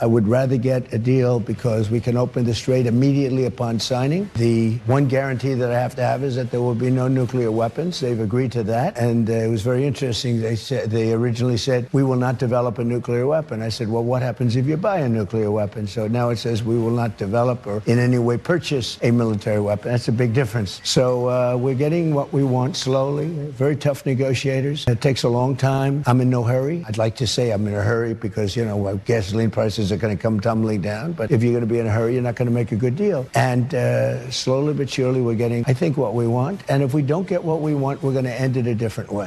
I would rather get a deal because we can open the strait immediately upon signing. The one guarantee that I have to have is that there will be no nuclear weapons. They've agreed to that. And it was very interesting. They originally said, we will not develop a nuclear weapon. I said, well, what happens if you buy a nuclear weapon? So now it says we will not develop or in any way purchase a military weapon. That's a big difference. So we're getting what we want slowly. Very tough negotiators. It takes a long time. I'm in no hurry. I'd like to say I'm in a hurry because, you know, gasoline prices are going to come tumbling down, but if you're going to be in a hurry, you're not going to make a good deal. And slowly but surely we're getting, I think, what we want. And if we don't get what we want, we're going to end it a different way.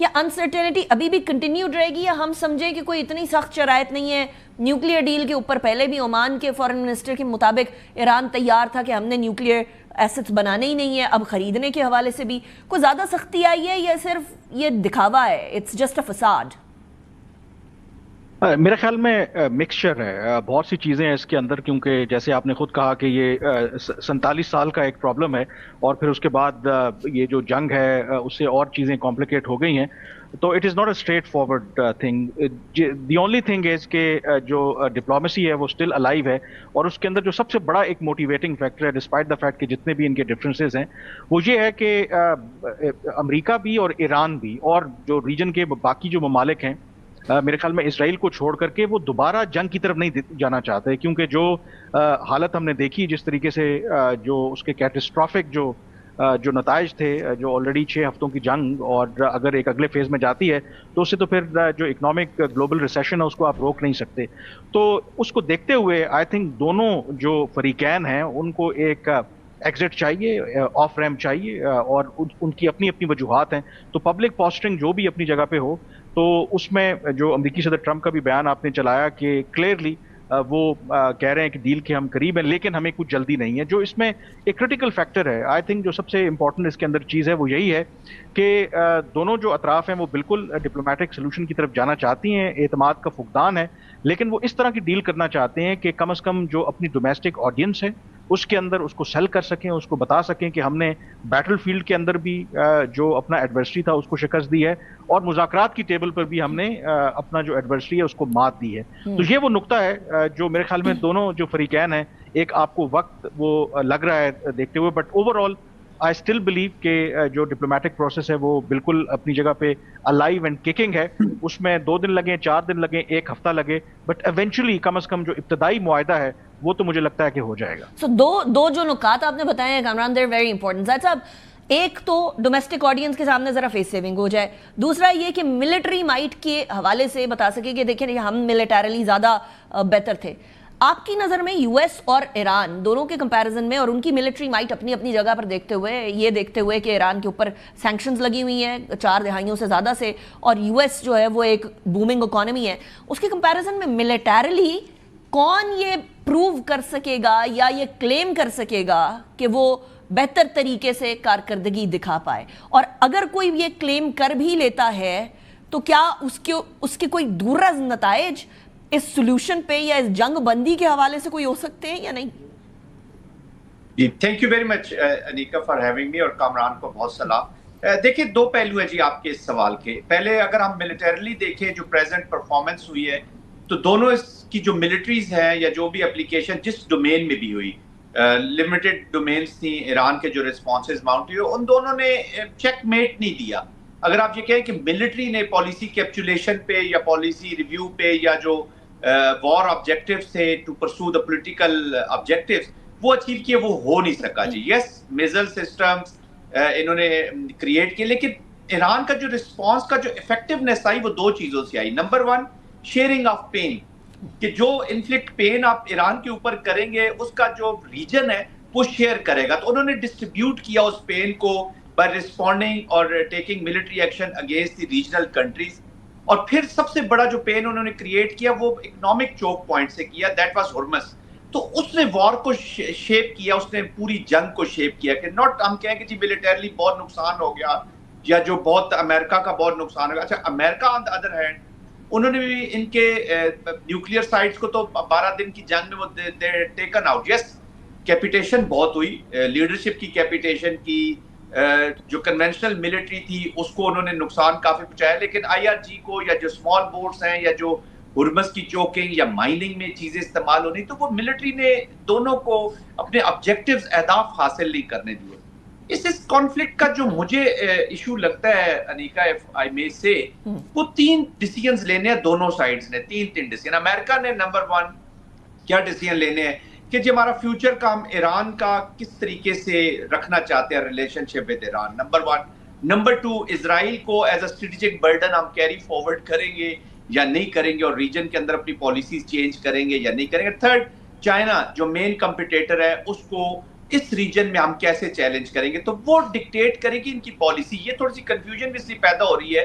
یا uncertainty ابھی بھی continued رہے گی, یا ہم سمجھیں کہ کوئی اتنی سخت شرائط نہیں ہے؟ نیوکلیئر ڈیل کے اوپر پہلے بھی عمان کے فارن منسٹر کے مطابق ایران تیار تھا کہ ہم نے نیوکلیئر ایسٹس بنانے ہی نہیں ہے, اب خریدنے کے حوالے سے بھی کوئی زیادہ سختی آئی ہے یا صرف یہ دکھاوا ہے, اٹس جسٹ اے فساد؟ میرے خیال میں مکسچر ہے, بہت سی چیزیں ہیں اس کے اندر, کیونکہ جیسے آپ نے خود کہا کہ یہ 47 سال کا ایک پرابلم ہے, اور پھر اس کے بعد یہ جو جنگ ہے اس سے اور چیزیں کمپلیکیٹ ہو گئی ہیں. تو it is not a straight forward thing. The only thing is کہ جو ڈپلومیسی ہے وہ اسٹل الائیو ہے, اور اس کے اندر جو سب سے بڑا ایک موٹیویٹنگ فیکٹر ہے ڈسپائٹ دا فیکٹ کہ جتنے بھی ان کے ڈفرینسز ہیں, وہ یہ ہے کہ امریکہ بھی اور ایران بھی اور جو ریجن کے باقی جو ممالک ہیں, میرے خیال میں اسرائیل کو چھوڑ کر کے وہ دوبارہ جنگ کی طرف نہیں جانا چاہتے, کیونکہ جو حالت ہم نے دیکھی, جس طریقے سے جو اس کے کیٹسٹرافک جو نتائج تھے, جو آلریڈی 6 ہفتوں کی جنگ, اور اگر ایک اگلے فیز میں جاتی ہے تو اس سے تو پھر جو اکنامک گلوبل ریسیشن ہے اس کو آپ روک نہیں سکتے. تو اس کو دیکھتے ہوئے آئی تھنک دونوں جو فریقین ہیں ان کو ایک ایگزٹ چاہیے, آف ریمپ چاہیے, اور ان کی اپنی اپنی وجوہات ہیں. تو پبلک پوسٹنگ جو بھی اپنی جگہ پہ ہو, تو اس میں جو امریکی صدر ٹرمپ کا بھی بیان آپ نے چلایا کہ کلیئرلی وہ کہہ رہے ہیں کہ ڈیل کے ہم قریب ہیں, لیکن ہمیں کچھ جلدی نہیں ہے. جو اس میں ایک کرٹیکل فیکٹر ہے, آئی تھنک جو سب سے امپورٹنٹ اس کے اندر چیز ہے وہ یہی ہے کہ دونوں جو اطراف ہیں وہ بالکل ڈپلومیٹک سولوشن کی طرف جانا چاہتی ہیں, اعتماد کا فقدان ہے, لیکن وہ اس طرح کی ڈیل کرنا چاہتے ہیں کہ کم از کم جو اپنی ڈومیسٹک آڈینس ہے اس کے اندر اس کو سیل کر سکیں, اس کو بتا سکیں کہ ہم نے بیٹل فیلڈ کے اندر بھی جو اپنا ایڈورسری تھا اس کو شکست دی ہے, اور مذاکرات کی ٹیبل پر بھی ہم نے اپنا جو ایڈورسری ہے اس کو مات دی ہے. تو یہ وہ نقطہ ہے جو میرے خیال میں دونوں جو فریقین ہیں, ایک آپ کو وقت وہ لگ رہا ہے دیکھتے ہوئے, but over all I still believe کہ جو ڈپلومیٹک پروسیس ہے وہ بالکل اپنی جگہ پہ الائیو اینڈ ککنگ ہے. اس میں 2 دن لگیں, 4 دن لگیں, 1 ہفتہ لگے, بٹ ایونچولی کم از کم جو ابتدائی معاہدہ ہے وہ تو مجھے لگتا ہے کہ ہو جائے گا. سو دو جو نکات آپ نے بتائے ہیں Kamran, they are very important. Zahid صاحب, ایک تو ڈومیسٹک آڈینس کے سامنے ذرا فیس سیونگ ہو جائے, دوسرا یہ کہ ملٹری مائٹ کے حوالے سے بتا سکے کہ دیکھیں ہم ملٹریلی زیادہ بہتر تھے. آپ کی نظر میں یو ایس اور ایران دونوں کے کمپیریزن میں, اور ان کی ملٹری مائٹ اپنی اپنی جگہ پر دیکھتے ہوئے, یہ دیکھتے ہوئے کہ ایران کے اوپر سینکشنز لگی ہوئی ہیں 4 دہائیوں سے زیادہ سے, اور یو ایس جو ہے وہ ایک بومنگ اکانومی ہے, اس کے کمپیریزن میں ملٹریلی کون یہ پروو کر سکے گا یا یہ کلیم کر سکے گا کہ وہ بہتر طریقے سے کارکردگی دکھا پائے؟ اور اگر کوئی یہ کلیم کر بھی لیتا ہے تو کیا اس کے کوئی دوررس نتائج اس سولوشن پہ یا اس جنگ بندی کے حوالے سے کوئی ہو سکتے ہیں یا نہیں؟ جی thank you very much Anika for having me, اور کامران کو بہت سلام. دیکھیں 2 پہلو ہیں جی آپ کے اس سوال کے. پہلے اگر ہم ملٹریلی دیکھیں جو پریزنٹ پرفارمنس ہوئی ہے, تو دونوں اس کی جو ملٹریز ہیں یا جو بھی اپلیکیشن جس ڈومین میں بھی ہوئی, لمیٹڈ ڈومینز تھیں, ایران کے جو ریسپانسز ماؤنٹ ہوئے, ان دونوں نے چیک میٹ نہیں دیا. اگر آپ یہ کہیں کہ ملٹری نے پالیسی کیپچولیشن پہ یا پالیسی ریویو پہ یا جو وار آبجیکٹیوز تھے to pursue the political objectives وہ اچیو کیے, وہ ہو نہیں سکا جی. یس میزل سسٹمز انہوں نے کریٹ کیے, لیکن ایران کا جو رسپانس کا جو افیکٹونیس آئی وہ 2 چیزوں سے آئی. نمبر 1 شیئرنگ آف پین, کہ جو انفلکٹ پین آپ ایران کے اوپر کریں گے اس کا جو ریجن ہے وہ شیئر کرے گا. تو انہوں نے ڈسٹریبیوٹ کیا اس پین کو بائی ریسپونڈنگ اور taking military action against the regional countries. اور پھر سب سے بڑا جو پین انہوں نے کریٹ کیا وہ اکنامک چوک پوائنٹ سے کیا, دیٹ واز ہرمز. تو اس نے وار کو شیپ کیا, اس نے پوری جنگ کو شیپ کیا, کہ ناٹ ہم کہیں کہ جی ملٹریلی بہت نقصان ہو گیا یا جو بہت امریکہ کا بہت نقصان ہو گیا. اچھا امریکہ آن دا ادر ہینڈ انہوں نے بھی ان کے نیوکلیئر سائٹس کو تو 12 دن کی جنگ میں وہ ٹیکن آؤٹ. یس کیپیٹیشن بہت ہوئی, لیڈرشپ کی کیپیٹیشن کی, جو کنونشنل ملٹری تھی اس کو انہوں نے نقصان کافی پہنچایا, لیکن آئی آر جی کو یا جو اسمال بورڈز ہیں یا جو ہرمز کی چوکنگ یا مائننگ میں چیزیں استعمال ہونی, تو وہ ملٹری نے دونوں کو اپنے آبجیکٹیوز اہداف حاصل نہیں کرنے دیے. اس کانفلکٹ کا جو مجھے ایشو لگتا ہے انیکا اف آئی مے سے, وہ 3 ڈیسیژنز لینے ہیں دونوں سائڈز نے, 3 ڈیسیژن. امریکہ نے نمبر 1 کیا ڈیسیژن لینے ہیں کہ جی ہمارا فیوچر کا ہم ایران کا کس طریقے سے رکھنا چاہتے ہیں relation ship with Iran, number 1. Number 2 اسرائیل کو ایز اے اسٹریٹجک برڈن ہم کیری فارورڈ کریں گے یا نہیں کریں گے, اور ریجن کے اندر اپنی پالیسیز چینج کریں گے یا نہیں کریں گے. 3 چائنا جو مین کمپیٹیٹر ہے اس کو اس ریجن میں ہم کیسے چیلنج کریں گے, تو وہ ڈکٹیٹ کرے گی ان کی پالیسی. یہ تھوڑی سی کنفیوژن بھی اس لیے پیدا ہو رہی ہے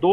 2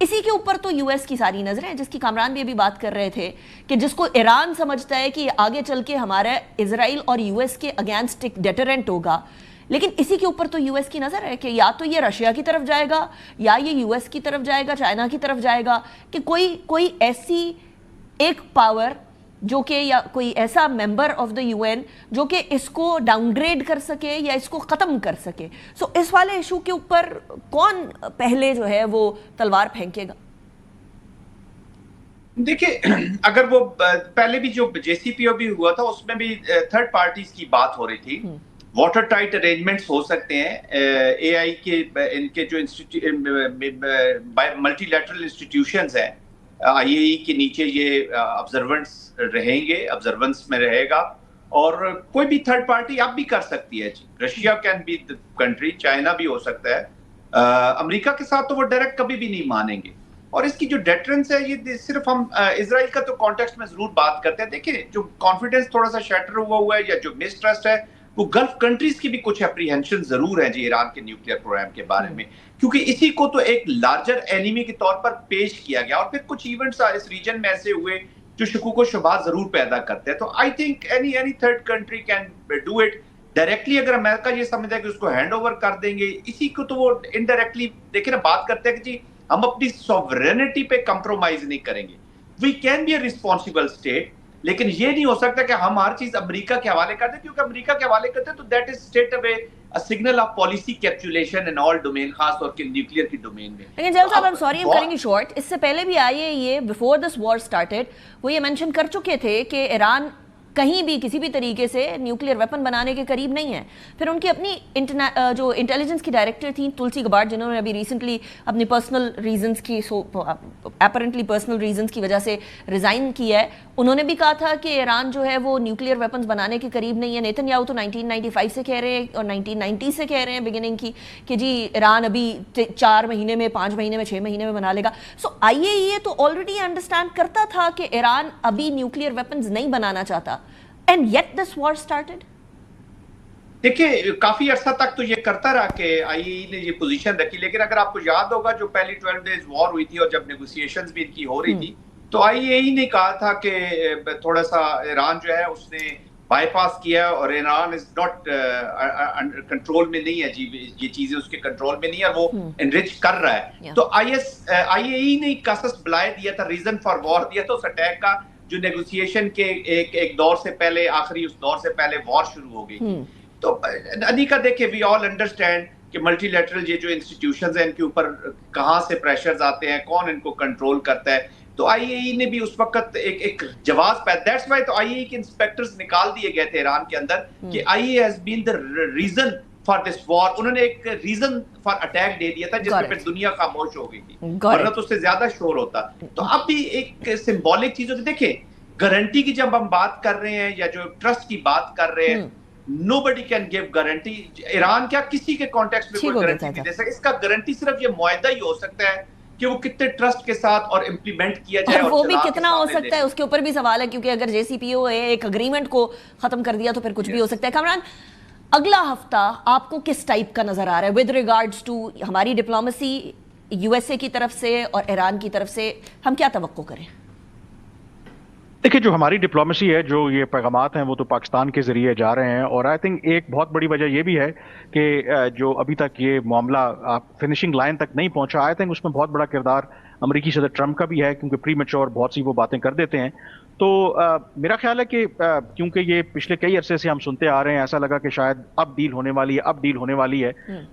اسی کے اوپر تو یو ایس کی ساری نظریں ہیں، جس کی کامران بھی ابھی بات کر رہے تھے کہ جس کو ایران سمجھتا ہے کہ آگے چل کے ہمارا اسرائیل اور یو ایس کے اگینسٹ ایک ڈیٹرنٹ ہوگا، لیکن اسی کے اوپر تو یو ایس کی نظر ہے کہ یا تو یہ رشیا کی طرف جائے گا یا یہ یو ایس کی طرف جائے گا، چائنا کی طرف جائے گا، کہ کوئی ایسی ایک پاور جو کہ یا کوئی ایسا member of the U N جو کہ اس کو ڈاؤن گریڈ کر سکے یا اس کو ختم کر سکے. سو اس والے ایشو کے اوپر کون پہلے جو ہے وہ تلوار پھینکے گا؟ دیکھیں اگر وہ پہلے بھی جو جے سی پی او بھی ہوا تھا اس میں بھی تھرڈ پارٹیز کی بات ہو رہی تھی، واٹر ٹائٹ ارینجمنٹس ہو سکتے ہیں. اے آئی کے ان کے جو ملٹی لیٹرل انسٹیٹیوشنز ہیں آئی اے ای کے نیچے یہ آبزرونس میں رہے گا، اور کوئی بھی تھرڈ پارٹی اب بھی کر سکتی ہے. Russia can be country, China بھی ہو سکتا ہے. امریکہ کے ساتھ تو وہ ڈائریکٹ کبھی بھی نہیں مانیں گے. اور اس کی جو ڈیٹرنس ہے یہ صرف ہم اسرائیل کا تو کانٹیکسٹ میں ضرور بات کرتے ہیں. دیکھیں جو کانفیڈنس تھوڑا سا شیٹر ہوا ہے یا جو مس ٹرسٹ ہے وہ گلف کنٹریز کی بھی کچھ اپریہنشن ضرور ہیں جی ایران کے نیوکلیئر پروگرام کے بارے میں، کیونکہ اسی کو تو ایک لارجر اینیمی کے طور پر پیش کیا گیا، اور پھر کچھ ایونٹس اس ریجن میں ایسے ہوئے جو شکوک و شبہات ضرور پیدا کرتے ہیں. تو I think any third country can do it directly. اگر امریکہ یہ سمجھتا ہے کہ اس کو ہینڈ اوور کر دیں گے، اسی کو تو وہ انڈائریکٹلی دیکھیں نا بات کرتے ہیں کہ جی ہم اپنی سوورینٹی پہ کمپرومائز نہیں کریں گے. We can be a responsible state, لیکن یہ نہیں ہو سکتا کہ ہم ہر چیز امریکہ کے حوالے کر دیں، کیونکہ امریکہ کے حوالے کرتے ہیں تو that is state of signal of policy capitulation in all domain, خاص طور کے نیوکلیئر کی ڈومین میں. لیکن جیل صاحب I'm sorry I'm cutting you short، اس سے پہلے بھی آئیے یہ before this war started وہ یہ مینشن کر چکے تھے کہ ایران کہیں بھی کسی بھی طریقے سے نیوکلیئر ویپن بنانے کے قریب نہیں ہے. پھر ان کی اپنی جو انٹیلیجنس کی ڈائریکٹر تھیں تلسی گبارڈ، جنہوں نے ابھی ریسنٹلی اپنی پرسنل ریزنس کی اپیرنٹلی پرسنل ریزنس کی وجہ سے ریزائن کیا ہے، انہوں نے بھی کہا تھا کہ ایران جو ہے وہ نیوکلیئر ویپنز بنانے کے قریب نہیں ہے. نیتن یاہو تو 1995 سے کہہ رہے ہیں اور 1990 سے کہہ رہے ہیں بگننگ کی کہ جی ایران ابھی 4 مہینے میں 5 مہینے میں 6 مہینے میں بنا لے گا. سو آئی اے ای تو آلریڈی انڈرسٹینڈ کرتا تھا کہ ایران ابھی نیوکلیئر ویپنز نہیں بنانا چاہتا. And yet this war started. دیکھیں کافی عرصہ تک تو یہ کرتا رہا کہ آئی اے ای نے یہ پوزیشن رکھی، لیکن اگر آپ کو یاد ہوگا جو پہلی 12 days وار ہوئی تھی اور جب نیگوسیشنز بھی ان کی ہو رہی تھی تو آئی اے ای نے کہا تھا کہ تھوڑا سا ایران جو ہے اس نے بائی پاس کیا اور ایران از ناٹ کنٹرول میں نہیں ہے جی، یہ چیزیں اس کے کنٹرول میں نہیں ہے، وہ انرچ کر رہا ہے. تو آئی اے ای نے قصص بلائے دیا تھا، ریزن فار وار دیا تھا اس اٹیک کا، جو نیگوسیشن کے ایک دور سے پہلے آخری اس دور سے پہلے وار شروع ہو گئی. تو انیکا دیکھیں وی آل انڈرسٹینڈ کہ ملٹی لیٹرل یہ جو انسٹیٹیوشنز ہیں ان کے اوپر کہاں سے پریشرز آتے ہیں، کون ان کو کنٹرول کرتا ہے. تو آئی اے ای نے بھی اس وقت ایک جواز پیدا، دیٹس وائی تو آئی اے ای کے انسپیکٹرز نکال دیے گئے تھے ایران کے اندر کہ I A has been the reason for this war. انہوں نے ایک ریزن فار اٹیک دے دیا تھا جس میں پھر دنیا خاموش ہو گئی تھی، ورنہ تو اس سے زیادہ شور ہوتا. تو اب بھی ایک سمبولک چیز ہوتی. دیکھیں گارنٹی کی جب ہم بات کر رہے ہیں یا جو ٹرسٹ کی بات کر رہے ہیں، nobody can give guarantee. Iran کیا کسی کے کانٹیکسٹ میں کوئی گارنٹی نہیں دے سکتا. اس کا گارنٹی صرف یہ معاہدہ ہی ہو سکتا ہے کہ وہ کتنے ٹرسٹ کے ساتھ اور امپلیمنٹ کیا جائے، اور وہ بھی کتنا ہو سکتا ہے اس کے اوپر بھی سوال ہے، کیونکہ اگر جے سی پی او ایک اگریمنٹ کو ختم کر دیا تو پھر کچھ بھی ہو سکتا ہے. کامران اگلا ہفتہ آپ کو کس ٹائپ کا نظر آ رہا ہے ود ریگارڈز ٹو ہماری ڈپلومیسی یو ایس اے کی طرف سے اور ایران کی طرف سے؟ ہم کیا توقع کریں؟ دیکھیں جو ہماری ڈپلومیسی ہے، جو یہ پیغامات ہیں وہ تو پاکستان کے ذریعے جا رہے ہیں، اور آئی تھنک ایک بہت بڑی وجہ یہ بھی ہے کہ جو ابھی تک یہ معاملہ فنشنگ لائن تک نہیں پہنچا، آئی تھنک اس میں بہت بڑا کردار امریکی صدر ٹرمپ کا بھی ہے، کیونکہ پری میچور بہت سی وہ باتیں کر دیتے ہیں. تو میرا خیال ہے کہ کیونکہ یہ پچھلے کئی عرصے سے ہم سنتے آ رہے ہیں، ایسا لگا کہ شاید اب ڈیل ہونے والی ہے، اب ڈیل ہونے والی ہے.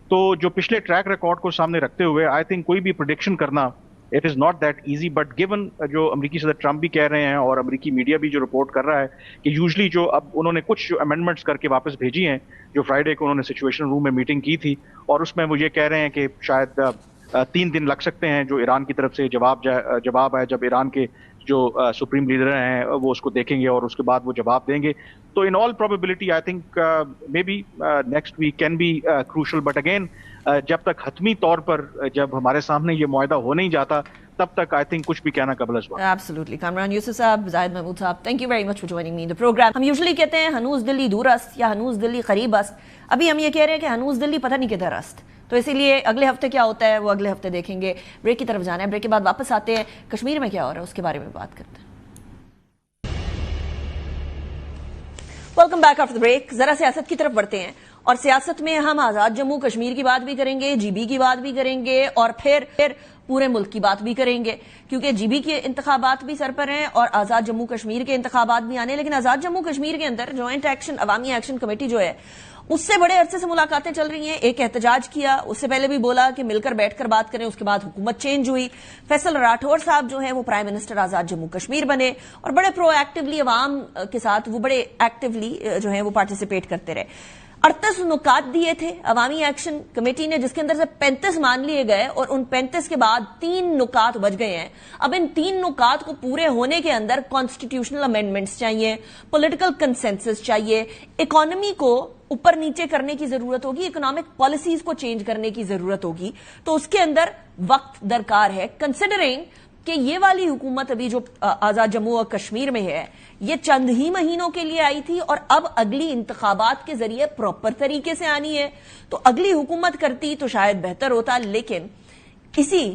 تو جو پچھلے ٹریک ریکارڈ کو سامنے رکھتے ہوئے آئی تھنک کوئی بھی پریڈکشن کرنا it is not that easy. But given جو امریکی صدر ٹرمپ بھی کہہ رہے ہیں اور امریکی میڈیا بھی جو رپورٹ کر رہا ہے کہ یوزلی جو اب انہوں نے کچھ امینڈمنٹس کر کے واپس بھیجی ہیں، جو فرائیڈے کو انہوں نے سچویشن روم میں میٹنگ کی تھی، اور اس میں وہ یہ کہہ رہے ہیں کہ شاید 3 دن لگ سکتے ہیں جو ایران کی طرف سے جواب ہے، جب ایران کے جو سپریم لیڈر ہیں وہ اس کو دیکھیں گے اور اس کے بعد وہ جواب دیں گے. تو in all probability I think may be next week can be crucial. But again جب تک حتمی طور پر جب ہمارے سامنے یہ معاہدہ ہو نہیں جاتا تب تک آئی تھنک کچھ بھی کہنا قبل از وقت. ایبسلیوٹلی. کامران یوسف صاحب، زاہد محمود صاحب، thank you very much for joining me in the program. ہم یوزلی کہتے ہیں ہنوز دلی دور است یا ہنوز دلی قریب است. ابھی ہم یہ کہہ رہے ہیں کہ ہنوز دلی پتہ نہیں کدھر است. تو اسی لیے اگلے ہفتے کیا ہوتا ہے وہ اگلے ہفتے دیکھیں گے. بریک کی طرف جانا ہے, بریک کے بعد واپس آتے ہیں, کشمیر میں کیا ہو رہا ہے اس کے بارے میں بات کرتے ہیں. Welcome back after break. ذرا سیاست کی طرف بڑھتے ہیں, اور سیاست میں ہم آزاد جموں کشمیر کی بات بھی کریں گے, جی بی کی بات بھی کریں گے, اور پھر پورے ملک کی بات بھی کریں گے, کیونکہ جی بی کے انتخابات بھی سر پر ہیں اور آزاد جموں کشمیر کے انتخابات بھی آنے. لیکن آزاد جموں کشمیر کے اندر جوائنٹ ایکشن عوامی ایکشن کمیٹی جو ہے اس سے بڑے عرصے سے ملاقاتیں چل رہی ہیں. ایک احتجاج کیا, اس سے پہلے بھی بولا کہ مل کر بیٹھ کر بات کریں, اس کے بعد حکومت چینج ہوئی. فیصل راٹھور صاحب جو ہیں وہ پرائم منسٹر آزاد جموں کشمیر بنے اور بڑے پرو ایکٹیولی عوام کے ساتھ وہ بڑے ایکٹیولی جو ہیں وہ پارٹیسپیٹ کرتے رہے. 38 نکات دیے تھے عوامی ایکشن کمیٹی نے, جس کے اندر سے 35 مان لیے گئے, اور ان 35 کے بعد 3 نکات بچ گئے ہیں. اب ان 3 نکات کو پورے ہونے کے اندر کانسٹیٹیوشنل امینڈمنٹس چاہیے, پولیٹیکل کنسنسس چاہیے, اکانومی کو اوپر نیچے کرنے کی ضرورت ہوگی, اکنامک پالیسیز کو چینج کرنے کی ضرورت ہوگی. تو اس کے اندر وقت درکار ہے, کنسیڈرنگ کہ یہ والی حکومت ابھی جو آزاد جموں اور کشمیر میں ہے یہ چند ہی مہینوں کے لیے آئی تھی, اور اب اگلی انتخابات کے ذریعے پراپر طریقے سے آنی ہے. تو اگلی حکومت کرتی تو شاید بہتر ہوتا, لیکن کسی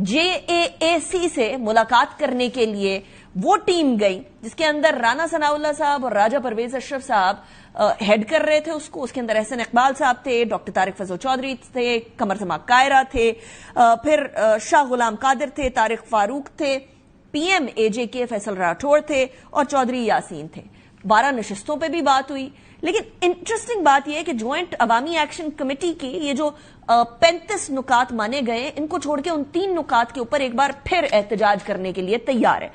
JAAC سے ملاقات کرنے کے لیے وہ ٹیم گئی جس کے اندر رانا ثناء اللہ صاحب اور راجہ پرویز اشرف صاحب ہیڈ کر رہے تھے اس کو. اس کے اندر احسن اقبال صاحب تھے, ڈاکٹر طارق فضل چودھری تھے, قمر سما کائرہ تھے, پھر شاہ غلام قادر تھے, طارق فاروق تھے, PMAJ کے فیصل راٹھور تھے, اور چودھری یاسین تھے. 12 نشستوں پہ بھی بات ہوئی. لیکن انٹرسٹنگ بات یہ ہے کہ جوائنٹ عوامی ایکشن کمیٹی کی یہ جو 35 نکات مانے گئے, ان کو چھوڑ کے ان 3 نکات کے اوپر ایک بار پھر احتجاج کرنے کے لیے تیار ہے.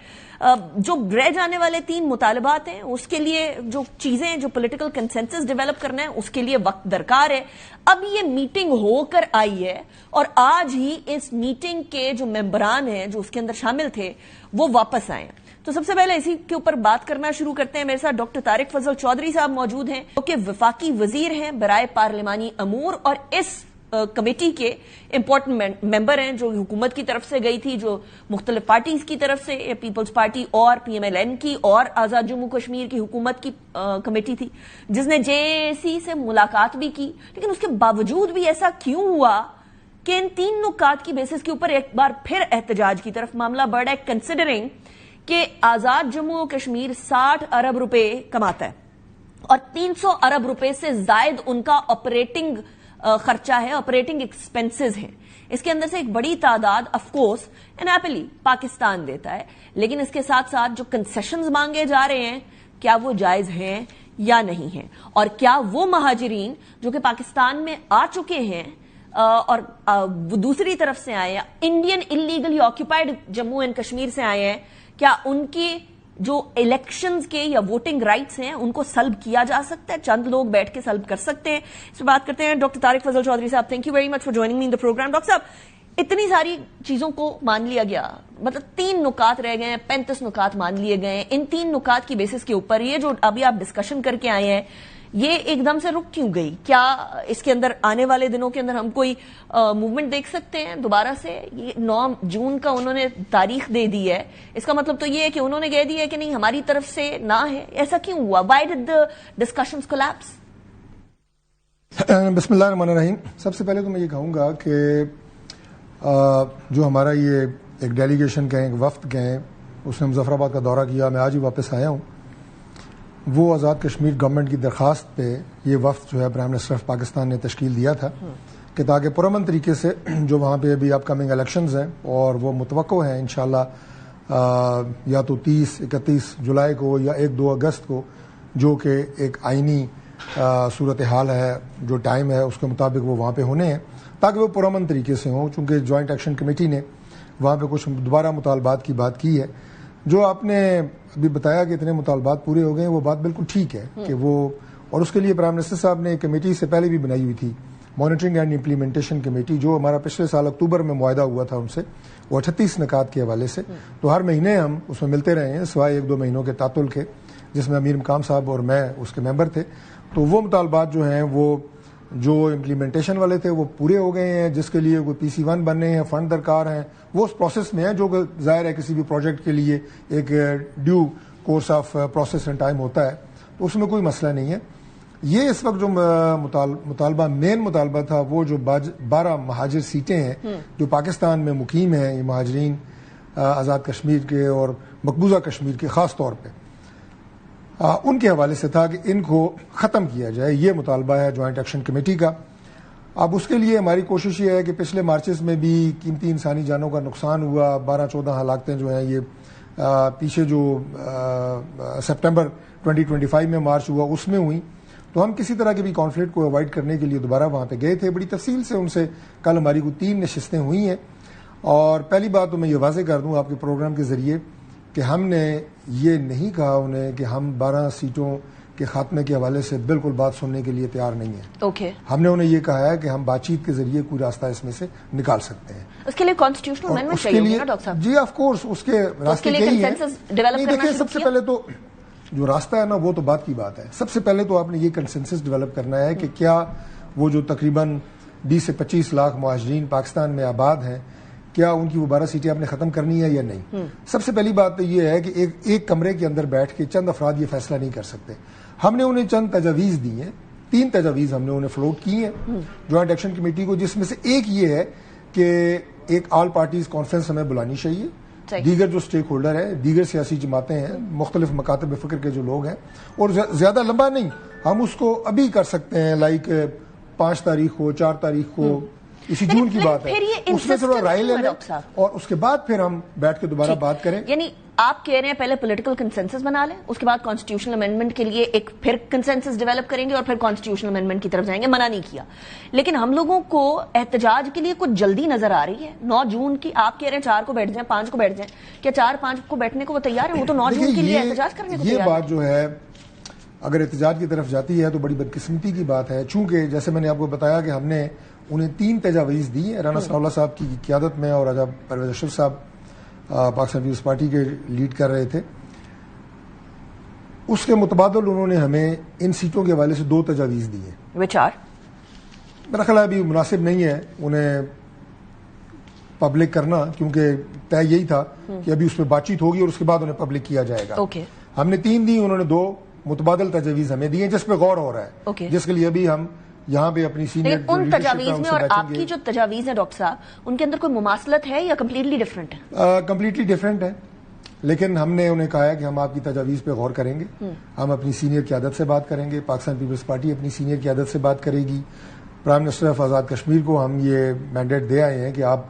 جو رہ جانے والے 3 مطالبات ہیں اس کے لیے جو چیزیں جو پولیٹیکل کنسنسس ڈیولپ کرنا ہے اس کے لیے وقت درکار ہے. اب یہ میٹنگ ہو کر آئی ہے, اور آج ہی اس میٹنگ کے جو ممبران ہیں جو اس کے اندر شامل تھے وہ واپس آئے. تو سب سے پہلے اسی کے اوپر بات کرنا شروع کرتے ہیں. میرے ساتھ ڈاکٹر طارق فضل چودھری صاحب موجود ہیں جو کہ وفاقی وزیر ہیں برائے پارلیمانی امور, اور اس کمیٹی کے امپورٹنٹ ممبر ہیں جو حکومت کی طرف سے گئی تھی, جو مختلف پارٹیز کی طرف سے, پیپلز پارٹی اور PMLN کی اور آزاد جموں کشمیر کی حکومت کی کمیٹی تھی جس نے JAAC سے ملاقات بھی کی. لیکن اس کے باوجود بھی ایسا کیوں ہوا کہ ان 3 نکات کی بیسس کے اوپر ایک بار پھر احتجاج کی طرف معاملہ بڑھا ہے, کنسیڈرنگ کہ آزاد جموں کشمیر 60 ارب روپے کماتا ہے اور 300 ارب روپے سے زائد ان کا آپریٹنگ خرچہ ہے, آپریٹنگ ایکسپنسز ہیں. اس کے اندر سے ایک بڑی تعداد آف کورس انیپلی پاکستان دیتا ہے, لیکن اس کے ساتھ ساتھ جو کنسیشنز مانگے جا رہے ہیں کیا وہ جائز ہیں یا نہیں ہیں, اور کیا وہ مہاجرین جو کہ پاکستان میں آ چکے ہیں اور دوسری طرف سے آئے ہیں, Indian illegally occupied Jammu and Kashmir سے آئے ہیں, کیا ان کی جو الیکشنز کے یا ووٹنگ رائٹس ہیں ان کو سلب کیا جا سکتا ہے؟ چند لوگ بیٹھ کے سلب کر سکتے ہیں. اس پہ بات کرتے ہیں. ڈاکٹر طارق فضل چودھری صاحب, thank you very much for joining me in the program. Doctor صاحب, اتنی ساری چیزوں کو مان لیا گیا, مطلب 3 نکات رہ گئے ہیں, 35 نکات مان لیے گئے ہیں. ان 3 نکات کی بیسس کے اوپر یہ جو ابھی آپ ڈسکشن کر کے آئے ہیں یہ ایک دم سے رک کیوں گئی؟ کیا اس کے اندر آنے والے دنوں کے اندر ہم کوئی موومنٹ دیکھ سکتے ہیں دوبارہ سے؟ یہ 9 جون کا انہوں نے تاریخ دے دی ہے, اس کا مطلب تو یہ ہے کہ انہوں نے کہہ دیا ہے کہ نہیں ہماری طرف سے نہ ہے. ایسا کیوں ہوا؟ Why did the discussions collapse? بسم اللہ الرحمن الرحیم. سب سے پہلے تو میں یہ کہوں گا کہ جو ہمارا یہ ایک ڈیلیگیشن کہیں, ایک وفد کہیں, اس نے مظفر آباد کا دورہ کیا, میں آج ہی واپس آیا ہوں. وہ آزاد کشمیر گورنمنٹ کی درخواست پہ یہ وفد جو ہے پرائم منسٹر آف پاکستان نے تشکیل دیا تھا کہ تاکہ پرامن طریقے سے جو وہاں پہ ابھی اپ کمنگ الیکشنز ہیں اور وہ متوقع ہیں انشاءاللہ یا تو 30-31 جولائی کو یا 1-2 اگست کو, جو کہ ایک آئینی صورتحال ہے, جو ٹائم ہے اس کے مطابق وہ وہاں پہ ہونے ہیں, تاکہ وہ پرامن طریقے سے ہوں. چونکہ جوائنٹ ایکشن کمیٹی نے وہاں پہ کچھ دوبارہ مطالبات کی بات کی ہے. جو آپ نے ابھی بتایا کہ اتنے مطالبات پورے ہو گئے ہیں, وہ بات بالکل ٹھیک ہے کہ وہ, اور اس کے لیے پرائم منسٹر صاحب نے ایک کمیٹی سے پہلے بھی بنائی ہوئی تھی, مانیٹرنگ اینڈ امپلیمنٹیشن کمیٹی, جو ہمارا پچھلے سال اکتوبر میں معاہدہ ہوا تھا ان سے, وہ 38 نکات کے حوالے سے. تو ہر مہینے ہم اس میں ملتے رہے ہیں سوائے 1-2 مہینوں کے تعطل کے, جس میں امیر مقام صاحب اور میں اس کے ممبر تھے. تو وہ مطالبات جو ہیں وہ جو امپلیمنٹیشن والے تھے وہ پورے ہو گئے ہیں, جس کے لیے کوئی PC1 بننے ہیں, فنڈ درکار ہیں, وہ اس پروسیس میں ہیں, جو کہ ظاہر ہے کسی بھی پروجیکٹ کے لیے ایک due course of process and time ہوتا ہے, تو اس میں کوئی مسئلہ نہیں ہے. یہ اس وقت جو مطالبہ مین مطالبہ تھا وہ جو 12 مہاجر سیٹیں ہیں جو پاکستان میں مقیم ہیں، یہ مہاجرین آزاد کشمیر کے اور مقبوضہ کشمیر کے خاص طور پہ، ان کے حوالے سے تھا کہ ان کو ختم کیا جائے. یہ مطالبہ ہے جوائنٹ ایکشن کمیٹی کا. اب اس کے لیے ہماری کوشش یہ ہے کہ پچھلے مارچز میں بھی قیمتی انسانی جانوں کا نقصان ہوا، 12-14 ہلاکتیں جو ہیں یہ پیچھے جو سپٹمبر 2025 میں مارچ ہوا اس میں ہوئی. تو ہم کسی طرح کے بھی کانفلکٹ کو اوائڈ کرنے کے لیے دوبارہ وہاں پہ گئے تھے. بڑی تفصیل سے ان سے کل ہماری کو 3 نشستیں ہوئی ہیں. اور پہلی بات تو میں یہ واضح کر دوں آپ کے پروگرام کے ذریعے کہ ہم نے یہ نہیں کہا انہیں کہ ہم 12 سیٹوں کے خاتمے کے حوالے سے بالکل بات سننے کے لیے تیار نہیں ہیں. ہم نے انہیں یہ کہا ہے کہ ہم بات چیت کے ذریعے کوئی راستہ اس میں سے نکال سکتے ہیں. اس کے لیے کانسٹیٹیوشنل امینڈمنٹ چاہیے ہوگی نا ڈاکٹر صاحب؟ جی آف کورس اس کے راستے یہی ہیں. دیکھیں سب سے پہلے تو جو راستہ ہے نا وہ تو بات کی بات ہے. سب سے پہلے تو آپ نے یہ کنسنسس ڈیولپ کرنا ہے کہ کیا وہ جو تقریباً 20 سے 25 لاکھ مہاجرین پاکستان میں آباد ہیں، کیا ان کی وہ 12 سیٹیں آپ نے ختم کرنی ہے یا نہیں. سب سے پہلی بات تو یہ ہے کہ ایک کمرے کے اندر بیٹھ کے چند افراد یہ فیصلہ نہیں کر سکتے. ہم نے انہیں چند تجاویز دی ہیں، 3 تجاویز ہم نے انہیں فلوٹ کی ہیں جوائنٹ ایکشن کمیٹی کو، جس میں سے ایک یہ ہے کہ ایک آل پارٹیز کانفرنس ہمیں بلانی چاہیے. دیگر جو سٹیک ہولڈر ہیں، دیگر سیاسی جماعتیں ہیں، مختلف مکاتب فکر کے جو لوگ ہیں، اور زیادہ لمبا نہیں، ہم اس کو ابھی کر سکتے ہیں، لائک 5 تاریخ کو 4 تاریخ کو، اسی جون کی بات ہے، اس میں تھوڑا رائے لے لیں اور اس کے بعد پھر ہم بیٹھ کے دوبارہ بات کریں. یعنی آپ کہہ رہے ہیں پہلے پولیٹیکل کنسنسس بنا لیں، اس کے بعد کانسٹیٹیوشنل امینڈمنٹ کے لیے ایک پھر کنسنسس ڈیولپ کریں گے اور پھر کانسٹیٹیوشنل امینڈمنٹ کی طرف جائیں گے. منع نہیں کیا، لیکن ہم لوگوں کو احتجاج کے لیے کچھ جلدی نظر آ رہی ہے. 9 جون کی آپ کہہ رہے ہیں 4 کو بیٹھ جائیں، 5 کو بیٹھ جائیں، کیا 4-5 کو بیٹھنے کو وہ تیار ہیں؟ وہ تو 9 جون کے لیے احتجاج کرنے کو تیار ہے. یہ بات جو ہے اگر احتجاج کی طرف جاتی ہے تو بڑی بدقسمتی کی بات ہے، چونکہ جیسے میں نے آپ کو بتایا کہ ہم نے انہیں 3 تجاویز دی ہیں رانا ثناء اللہ صاحب کی قیادت میں، اور راجہ پرویز اشرف صاحب پاکستان پیپلز پارٹی کے لیڈ کر رہے تھے. اس کے متبادل انہوں نے ہمیں ان سیٹوں کے حوالے سے 2 تجاویز دی ہیں. میرا خیال ہے ابھی مناسب نہیں ہے انہیں پبلک کرنا، کیونکہ طے یہی تھا کہ ابھی اس پہ بات چیت ہوگی اور اس کے بعد انہیں پبلک کیا جائے گا. ہم نے 3 دی، انہوں نے 2 متبادل تجاویز ہمیں دی ہیں جس پہ غور ہو رہا ہے، جس کے لیے ابھی ہم یہاں پہ اپنی سینئر ان تجاویز میں اور آپ کی جو تجاویز ہیں ڈاکٹر صاحب، ان کے اندر کوئی مماثلت ہے یا کمپلیٹلی ڈفرینٹ ہے؟ کمپلیٹلی ڈفرینٹ ہے، لیکن ہم نے انہیں کہا ہے کہ ہم آپ کی تجاویز پہ غور کریں گے. ہم اپنی سینئر قیادت سے بات کریں گے، پاکستان پیپلز پارٹی اپنی سینئر قیادت سے بات کرے گی. Prime minister of Azad Kashmir کو ہم یہ مینڈیٹ دے آئے ہیں کہ آپ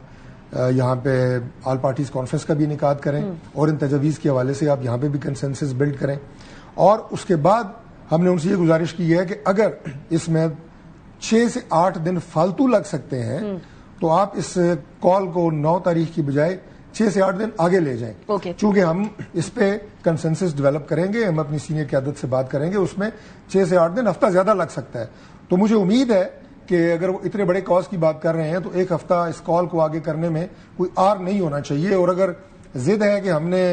یہاں پہ آل پارٹیز کانفرنس کا بھی انعقاد کریں اور ان تجاویز کے حوالے سے آپ یہاں پہ بھی کنسنسس بلڈ کریں. اور اس کے بعد ہم نے ان سے یہ گزارش کی ہے کہ اگر اس میں 6 سے 8 دن فالتو لگ سکتے ہیں تو آپ اس کال کو 9 تاریخ کی بجائے 6 سے 8 دن آگے لے جائیں. چونکہ ہم اس پہ کنسنسس ڈیولپ کریں گے، ہم اپنی سینئر قیادت سے بات کریں گے، اس میں 6 سے 8 دن، ہفتہ زیادہ لگ سکتا ہے. تو مجھے امید ہے کہ اگر وہ اتنے بڑے کاز کی بات کر رہے ہیں تو 1 ہفتہ اس کال کو آگے کرنے میں کوئی آر نہیں ہونا چاہیے. اور اگر ضد ہے کہ ہم نے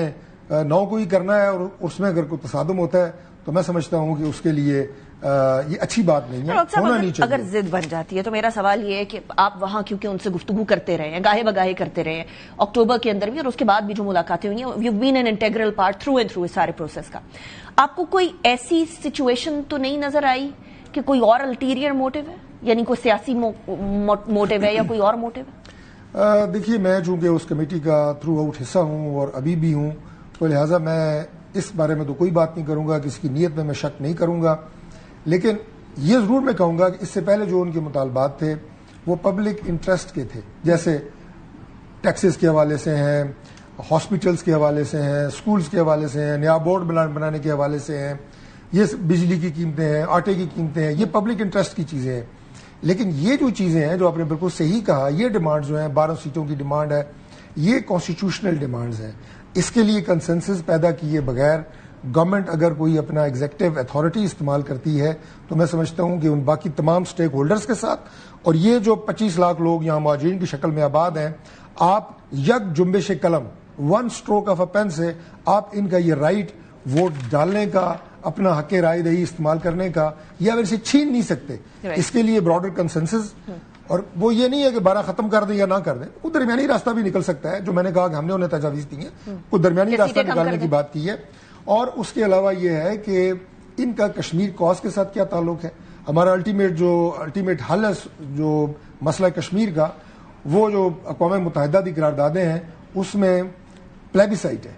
9 کو ہی کرنا ہے اور اس میں اگر کوئی تصادم ہوتا ہے تو میں سمجھتا ہوں کہ اس کے لیے یہ اچھی بات نہیں ہے، ہونا نہیں چاہیے. اگر ضد بن جاتی ہے تو میرا سوال یہ ہے کہ آپ وہاں کیونکہ ان سے گفتگو کرتے رہے ہیں، گاہے بگاہے کرتے رہے ہیں، اکتوبر کے اندر بھی اور اس کے بعد بھی جو ملاقاتیں ہوئی ہیں، you been an integral part through and through اس سارے پروسیس کا. آپ کو کوئی ایسی سچویشن تو نہیں نظر آئی کہ کوئی اور الٹیریئر موٹیو ہے، یعنی کوئی سیاسی موٹیو ہے یا کوئی اور موٹیو ہے؟ دیکھیے میں چونکہ اس کمیٹی کا تھرو آؤٹ حصہ ہوں اور ابھی بھی ہوں، تو لہٰذا میں اس بارے میں تو کوئی بات نہیں کروں گا، کسی کی نیت میں شک نہیں کروں گا. لیکن یہ ضرور میں کہوں گا کہ اس سے پہلے جو ان کے مطالبات تھے وہ پبلک انٹرسٹ کے تھے، جیسے ٹیکسز کے حوالے سے ہیں، ہاسپٹلز کے حوالے سے ہیں، اسکولز کے حوالے سے ہیں، نیا بورڈ بنانے کے حوالے سے ہیں، یہ بجلی کی قیمتیں ہیں، آٹے کی قیمتیں ہیں، یہ پبلک انٹرسٹ کی چیزیں ہیں. لیکن یہ جو چیزیں ہیں جو آپ نے بالکل صحیح کہا، یہ ڈیمانڈز جو ہیں 12 سیٹوں کی ڈیمانڈ ہے، یہ کانسٹیٹیوشنل ڈیمانڈز ہیں. اس کے لیے کنسنسس پیدا کیے بغیر گورنمنٹ اگر کوئی اپنا ایگزیکٹو اتھارٹی استعمال کرتی ہے تو میں سمجھتا ہوں کہ ان باقی تمام سٹیک ہولڈرز کے ساتھ، اور یہ جو 25 لاکھ لوگ یہاں مہاجرین کی شکل میں آباد ہیں، آپ یک جنبش قلم، 1 stroke آف اے پین سے آپ ان کا یہ رائٹ ووٹ ڈالنے کا، اپنا حق رائے دہی استعمال کرنے کا، یہ آپ اسے چھین نہیں سکتے. اس کے لیے براڈر کنسنسس، اور وہ یہ نہیں ہے کہ 12 ختم کر دیں یا نہ کر دیں، کوئی درمیانی راستہ بھی نکل سکتا ہے. جو میں نے کہا کہ ہم نے انہیں تجاویز دی ہیں، کوئی درمیانی راستہ نکالنے کی بات کی ہے. اور اس کے علاوہ یہ ہے کہ ان کا کشمیر کاز کے ساتھ کیا تعلق ہے. ہمارا الٹیمیٹ حل ہے جو مسئلہ کشمیر کا، وہ جو اقوام متحدہ کی قراردادیں ہیں اس میں پلیبیسائٹ ہے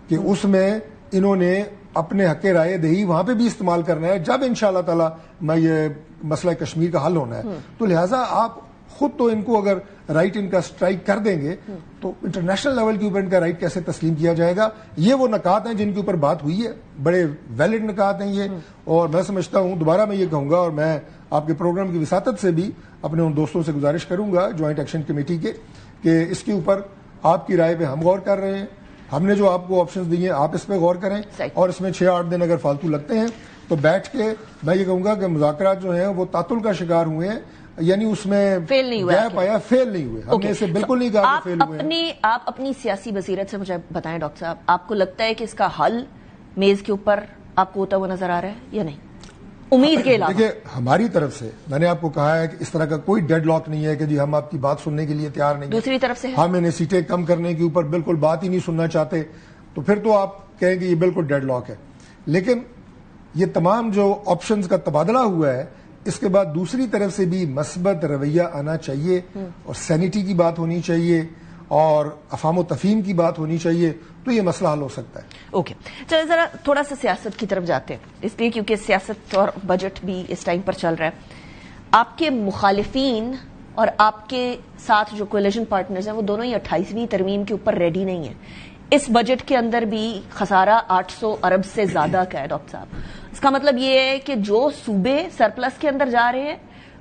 کہ اس میں انہوں نے اپنے حق رائے دہی وہاں پہ بھی استعمال کرنا ہے جب انشاءاللہ تعالی میں یہ مسئلہ کشمیر کا حل ہونا ہے. تو لہٰذا آپ خود تو ان کو اگر رائٹ ان کا اسٹرائک کر دیں گے تو انٹرنیشنل لیول کے اوپر ان کا رائٹ کیسے تسلیم کیا جائے گا. یہ وہ نکات ہیں جن کے اوپر بات ہوئی ہے، بڑے ویلڈ نکات ہیں یہ، اور میں سمجھتا ہوں دوبارہ میں یہ کہوں گا، اور میں آپ کے پروگرام کی وساطت سے بھی اپنے ان دوستوں سے گزارش کروں گا جوائنٹ ایکشن کمیٹی کے، کہ اس کے اوپر آپ کی رائے پہ ہم غور کر رہے ہیں. ہم نے جو آپ کو آپشنز دیے ہیں آپ اس پہ غور کریں، اور اس میں 6-8 دن اگر فالتو لگتے ہیں تو بیٹھ کے میں یہ کہوں گا کہ مذاکرات جو ہیں وہ تعطل کا شکار ہوئے ہیں، یعنی اس میں فیل نہیں ہوئے. ہم نے اسے بالکل نہیں کہا کہ فیل ہوئے ہیں. آپ اپنی سیاسی بصیرت سے مجھے بتائیں ڈاکٹر صاحب، آپ کو لگتا ہے کہ اس کا حل میز کے اوپر آپ کو ہوتا ہوا نظر آ رہا ہے یا نہیں؟ امید کے علاوہ دیکھیے ہماری طرف سے میں نے آپ کو کہا ہے کہ اس طرح کا کوئی ڈیڈ لاک نہیں ہے کہ جی ہم آپ کی بات سننے کے لیے تیار نہیں. دوسری طرف سے ہم انہیں سیٹیں کم کرنے کے اوپر بالکل بات ہی نہیں سننا چاہتے، تو پھر تو آپ کہیں کہ یہ بالکل ڈیڈ لاک ہے. لیکن یہ تمام جو آپشنز کا تبادلہ ہوا ہے اس کے بعد دوسری طرف سے بھی مثبت رویہ آنا چاہیے، اور سینیٹی کی بات ہونی چاہیے، اور افہام و تفہیم کی بات ہونی چاہیے، تو یہ مسئلہ حل ہو سکتا ہے. اوکے، چلیں ذرا تھوڑا سا سیاست کی طرف جاتے ہیں، اس لیے کیونکہ سیاست اور بجٹ بھی اس ٹائم پر چل رہا ہے. آپ کے مخالفین اور آپ کے ساتھ جو کولیشن پارٹنرز ہیں وہ دونوں ہی 28ویں ترمیم کے اوپر ریڈی نہیں ہیں. اس بجٹ کے اندر بھی خسارہ 800 ارب سے زیادہ کا ہے ڈاکٹر صاحب. اس کا مطلب یہ ہے کہ جو صوبے سرپلس کے اندر جا رہے ہیں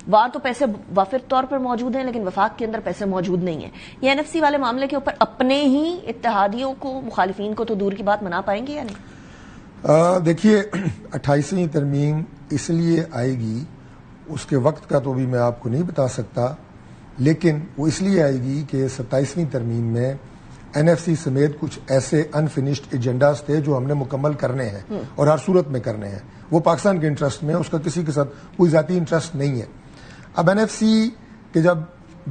وہاں تو پیسے وافر طور پر موجود ہیں لیکن وفاق کے اندر پیسے موجود نہیں ہیں. یہ NFC والے معاملے کے اوپر اپنے ہی اتحادیوں کو، مخالفین کو تو دور کی بات منا پائیں گے یا نہیں؟ دیکھیے 28ویں ترمیم اس لیے آئے گی، اس کے وقت کا تو بھی میں آپ کو نہیں بتا سکتا، لیکن وہ اس لیے آئے گی کہ 27ویں ترمیم میں NFC سمیت کچھ ایسے انفینشڈ ایجنڈاز تھے جو ہم نے مکمل کرنے ہیں اور ہر صورت میں کرنے ہیں. وہ پاکستان کے انٹرسٹ میں، اس کا کسی کے ساتھ کوئی ذاتی انٹرسٹ نہیں ہے. اب NFC کے جب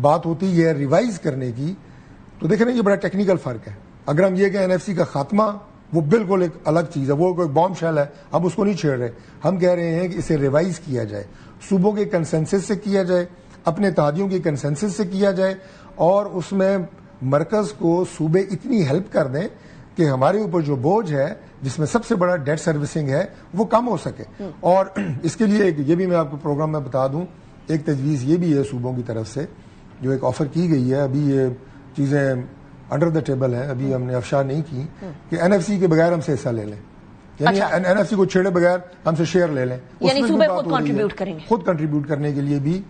بات ہوتی ہے ریوائز کرنے کی تو دیکھیں نا یہ بڑا ٹیکنیکل فرق ہے. اگر ہم یہ کہ NFC کا خاتمہ وہ بالکل ایک الگ چیز ہے، وہ کوئی بام شیل ہے، ہم اس کو نہیں چھیڑ رہے. ہم کہہ رہے ہیں کہ اسے ریوائز کیا جائے، صوبوں کے کنسنسس سے کیا جائے، اپنے اتحادیوں کے کنسنسس سے کیا جائے، اور اس میں مرکز کو صوبے اتنی ہیلپ کر دیں کہ ہمارے اوپر جو بوجھ ہے جس میں سب سے بڑا ڈیٹ سروسنگ ہے وہ کم ہو سکے. اور اس کے لیے یہ بھی میں آپ کو پروگرام میں بتا دوں، ایک تجویز یہ بھی ہے صوبوں کی طرف سے جو ایک آفر کی گئی ہے. ابھی یہ چیزیں انڈر دا ٹیبل ہیں، ابھی ہم نے افشا نہیں کی کہ NFC کے بغیر ہم سے حصہ لے لیں، یعنی NFC کو چھیڑے بغیر ہم سے شیئر لے لیں. یعنی صوبے خود کنٹریبیوٹ کریں گے، خود کنٹریبیوٹ کرنے کے لیے بھی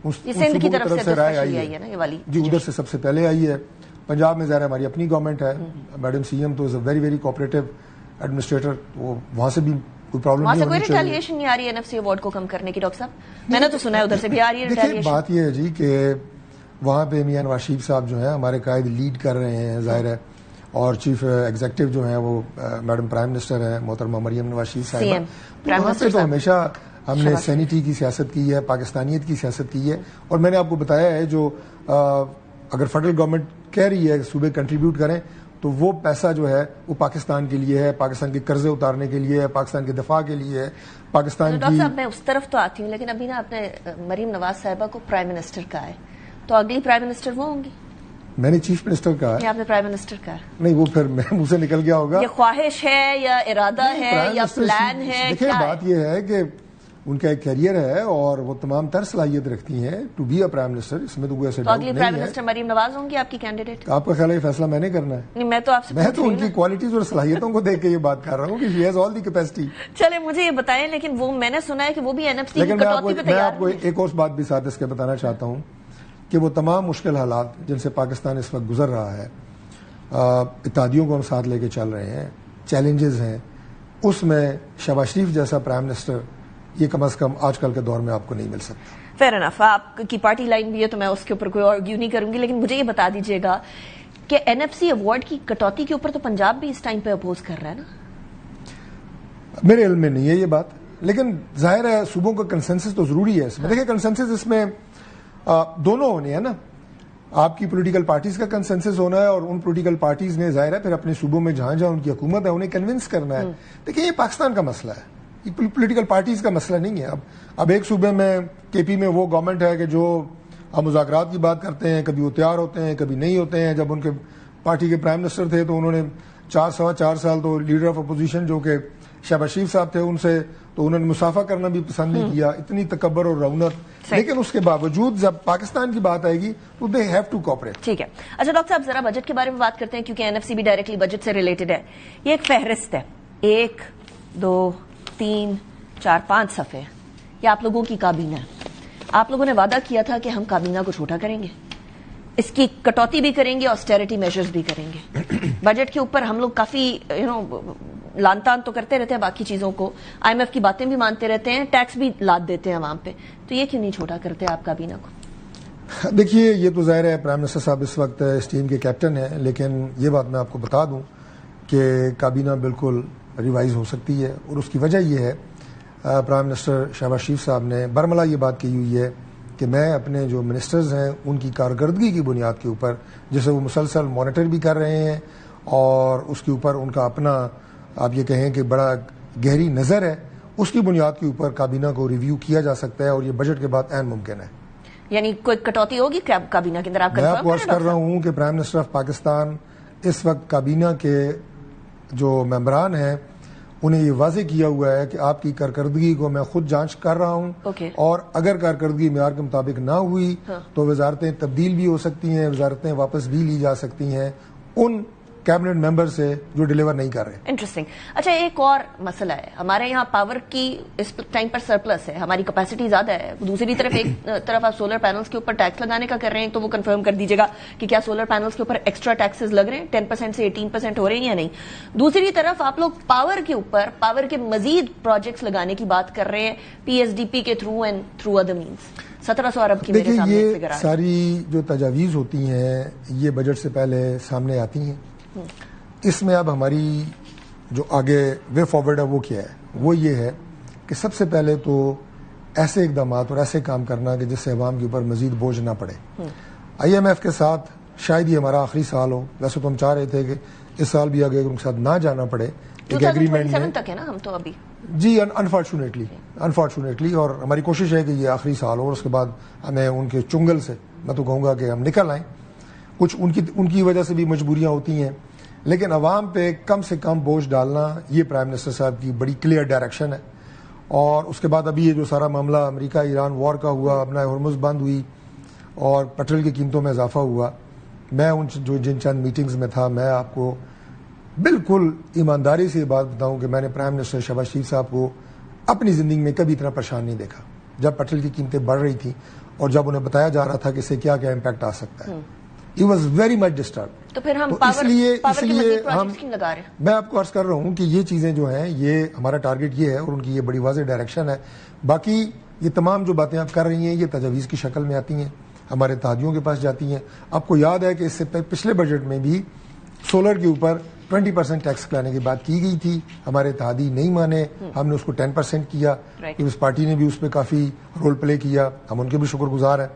سندھ کی طرف سے رائے آئی ہے نا، یہ والی جی ادھر سے سب سے پہلے آئی ہے. پنجاب میں ظاہر ہماری اپنی گورنمنٹ ہے، میڈم CM تو is a very very cooperative administrator, وہ وہاں سے بھی کوئی پرابلم نہیں ہونی چاہیے. کوئی ریٹیلیشن نہیں آ رہی ہے NFC ایوارڈ کو کم کرنے کی ڈاکٹر صاحب؟ میں نے تو سنا ہے ادھر سے بھی آ رہی ہے ریٹیلیشن. دیکھیے بات یہ ہے جی کہ وہاں پہ میاں نواز شریف صاحب جو ہیں ہمارے قائد لیڈ کر رہے ہیں ظاہر ہے، اور چیف ایگزیکٹو جو ہیں وہ میڈم پرائم منسٹر ہیں محترمہ مریم نواز شریف صاحبہ. وہاں پہ تو ہمیشہ ہم نے سینیٹی کی سیاست کی ہے، پاکستانیت کی سیاست کی ہے. اور میں نے آپ کو بتایا ہے جو اگر فیڈرل گورنمنٹ کہہ رہی ہے کہ صوبے کنٹریبیوٹ کریں تو وہ پیسہ جو ہے وہ پاکستان کے لیے ہے، پاکستان کے قرضے اتارنے کے لیے ہے، پاکستان کے دفاع کے لیے ہے، پاکستان کی. ڈاکٹر صاحب میں اس طرف تو آتی ہوں، لیکن ابھی نا آپ نے مریم نواز صاحبہ کو پرائم منسٹر کہا ہے، تو اگلی پرائم منسٹر وہ ہوں گی؟ میں نے چیف منسٹر کہا ہے. آپ نے پرائم منسٹر کہا نہیں، وہ پھر میرے منہ سے نکل گیا ہوگا. یہ خواہش ہے یا ارادہ ہے یا پلان ہے؟ دیکھیں بات یہ ہے کہ ان کا ایک کیریئر ہے اور وہ تمام تر صلاحیت رکھتی ہیں to be a prime minister, اس میں تو کوئی ایسے ڈاؤٹ نہیں ہے. اگلی پرائم منسٹر مریم نواز ہوں گی آپ کی کینڈیڈیٹ؟ آپ کا خیال ہے یہ فیصلہ میں نے کرنا ہے؟ نہیں، میں تو آپ سے میں تو ان کی کوالٹیز اور صلاحیتوں کو دیکھ کے یہ بات کر رہا ہوں کہ she has all the capacity. چلے مجھے یہ بتائیں، لیکن وہ میں نے سنا ہے کہ وہ بھی NFC کی لیکن کٹوتی پہ میں تیار آپ کو ایک اور بات بھی ساتھ اس کے بتانا چاہتا ہوں کہ وہ تمام مشکل حالات جن سے پاکستان اس وقت گزر رہا ہے، اتحادیوں کو ہم ساتھ لے کے چل رہے ہیں، چیلنجز ہیں، اس میں شہباز شریف جیسا پرائم منسٹر یہ کم از کم آج کل کے دور میں آپ کو نہیں مل سکتا. فیئر انف، آپ کی پارٹی لائن بھی ہے تو میں اس کے اوپر کوئی آرگیو نہیں کروں گی، لیکن مجھے یہ بتا دیجیے گا کہ NFC ایوارڈ کی کٹوتی کے اوپر تو پنجاب بھی اس ٹائم پہ اپوز کر رہا ہے نا؟ میرے علم میں نہیں ہے یہ بات، لیکن ظاہر ہے صوبوں کا کنسنسس تو ضروری ہے اس میں. دیکھیں کنسنسس اس میں دونوں ہونے ہیں نا، آپ کی پولیٹیکل پارٹیز کا کنسنسس ہونا ہے اور ان پولیٹیکل پارٹیز نے ظاہر ہے پھر اپنے صوبوں میں جہاں جہاں ان کی حکومت ہے انہیں کنونس کرنا ہے. دیکھیں یہ پاکستان کا مسئلہ ہے، یہ پولیٹیکل پارٹیز کا مسئلہ نہیں ہے. اب ایک صوبے میں KP میں وہ گورنمنٹ ہے کہ جو ہم مذاکرات کی بات کرتے ہیں, کبھی وہ تیار ہوتے ہیں کبھی نہیں ہوتے ہیں. جب ان کے پارٹی کے پرائم منسٹر تھے تو انہوں نے 4 سال تو لیڈر آف اپوزیشن جو کہ شہباز شریف صاحب تھے ان سے تو انہوں نے مصافحہ کرنا بھی پسند نہیں کیا, اتنی تکبر اور رونت. لیکن اس کے باوجود جب پاکستان کی بات آئے گی تو دے ہیو ٹو کوآپریٹ. ٹھیک ہے. اچھا ڈاکٹر صاحب ذرا بجٹ کے بارے میں بات کرتے ہیں کیونکہ NFC بھی ڈائریکٹلی بجٹ سے ریلیٹڈ ہے. یہ ایک فہرست ہے, 1 2 3 4 5 صفحے. یہ آپ لوگوں کی کابینہ ہے. آپ لوگوں نے وعدہ کیا تھا کہ ہم کابینہ کو چھوٹا کریں گے, اس کی کٹوتی بھی کریں گے, آسٹیرٹی میجرز بھی کریں گے. بجٹ کے اوپر ہم لوگ کافی لان تان تو کرتے رہتے ہیں باقی چیزوں کو, IMF کی باتیں بھی مانتے رہتے ہیں, ٹیکس بھی لاد دیتے ہیں عوام پہ, تو یہ کیوں نہیں چھوٹا کرتے آپ کابینہ کو؟ دیکھیے یہ تو ظاہر ہے پرائم منسٹر صاحب اس وقت اس ٹیم کے کیپٹن ہیں, لیکن یہ بات میں آپ کو بتا دوں کہ کابینہ بالکل ریوائز ہو سکتی ہے. اور اس کی وجہ یہ ہے پرائم منسٹر شہباز شریف صاحب نے برملا یہ بات کہی ہوئی ہے کہ میں اپنے جو منسٹرز ہیں ان کی کارکردگی کی بنیاد کے اوپر, جسے وہ مسلسل مانیٹر بھی کر رہے ہیں اور اس کے اوپر ان کا اپنا آپ یہ کہیں کہ بڑا گہری نظر ہے, اس کی بنیاد کے اوپر کابینہ کو ریویو کیا جا سکتا ہے. اور یہ بجٹ کے بعد عین ممکن ہے. یعنی کوئی کٹوتی ہوگی کابینہ کے اندر؟ آپ میں آپ کو عرض کر رہا ہوں کہ پرائم منسٹر آف پاکستان اس وقت کابینہ کے جو ممبران ہیں انہیں یہ واضح کیا ہوا ہے کہ آپ کی کارکردگی کو میں خود جانچ کر رہا ہوں, اور اگر کارکردگی معیار کے مطابق نہ ہوئی تو وزارتیں تبدیل بھی ہو سکتی ہیں, وزارتیں واپس بھی لی جا سکتی ہیں ان کیبنٹ ممبر سے جو ڈیلیور نہیں کر رہے. انٹرسٹنگ. اچھا ایک اور مسئلہ ہے, ہمارے یہاں پاور کی اس ٹائم پر سرپلس ہے, ہماری کیپیسٹی زیادہ ہے. دوسری طرف ایک طرف آپ سولر پینلز کے اوپر ٹیکس لگانے کا کر رہے ہیں, تو وہ کنفرم کر دیجیے گا کہ کیا سولر پینلز کے اوپر ایکسٹرا ٹیکسز لگ رہے ہیں, 10% سے 18% ہو رہے ہیں یا نہیں. دوسری طرف آپ لوگ پاور کے اوپر پاور کے مزید پروجیکٹس لگانے کی بات کر رہے ہیں PSDP کے through and through other means. 1700 ارب کی میرے سامنے یہ فگر آ رہی ہے. ساری جو تجاویز ہوتی ہیں یہ بجٹ سے پہلے سامنے آتی ہیں. اس میں اب ہماری جو آگے وے فارورڈ ہے وہ کیا ہے, وہ یہ ہے کہ سب سے پہلے تو ایسے اقدامات اور ایسے کام کرنا کہ جس سے عوام کے اوپر مزید بوجھ نہ پڑے. IMF کے ساتھ شاید یہ ہمارا آخری سال ہو, ویسے تو ہم چاہ رہے تھے کہ اس سال بھی آگے ان کے ساتھ نہ جانا پڑے. ایک ایگریمنٹ ہے تک ہے نا ہم تو ابھی جی انفارچونیٹلی, اور ہماری کوشش ہے کہ یہ آخری سال ہو اور اس کے بعد ہمیں ان کے چنگل سے میں تو کہوں گا کہ ہم نکل آئیں. کچھ ان کی وجہ سے بھی مجبوریاں ہوتی ہیں, لیکن عوام پہ کم سے کم بوجھ ڈالنا یہ پرائم منسٹر صاحب کی بڑی کلیئر ڈائریکشن ہے. اور اس کے بعد ابھی یہ جو سارا معاملہ امریکہ ایران وار کا ہوا, اپنا ہرمز بند ہوئی اور پیٹرول کی قیمتوں میں اضافہ ہوا, میں جن چند میٹنگز میں تھا, میں آپ کو بالکل ایمانداری سے یہ بات بتاؤں کہ میں نے پرائم منسٹر شہباز شریف صاحب کو اپنی زندگی میں کبھی اتنا پریشان نہیں دیکھا جب پیٹرول کی قیمتیں بڑھ رہی تھیں اور جب انہیں بتایا جا رہا تھا کہ اس سے کیا کیا امپیکٹ آ سکتا ہے. He was very much disturbed. تو پھر ہم اس لیے ہم لگا رہے ہیں. میں آپ کو عرض کر رہا ہوں کہ یہ چیزیں جو ہیں یہ ہمارا ٹارگٹ یہ ہے اور ان کی یہ بڑی واضح ڈائریکشن ہے. باقی یہ تمام جو باتیں آپ کر رہی ہیں یہ تجاویز کی شکل میں آتی ہیں, ہمارے اتحادیوں کے پاس جاتی ہیں. آپ کو یاد ہے کہ اس سے پچھلے بجٹ میں بھی سولر کے اوپر 20% ٹیکس لانے کی بات کی گئی تھی, ہمارے اتحادی نہیں مانے, ہم نے اس کو 10% کیا. اس پارٹی نے بھی اس پہ کافی رول پلے کیا, ہم ان کے بھی شکر گزار ہیں.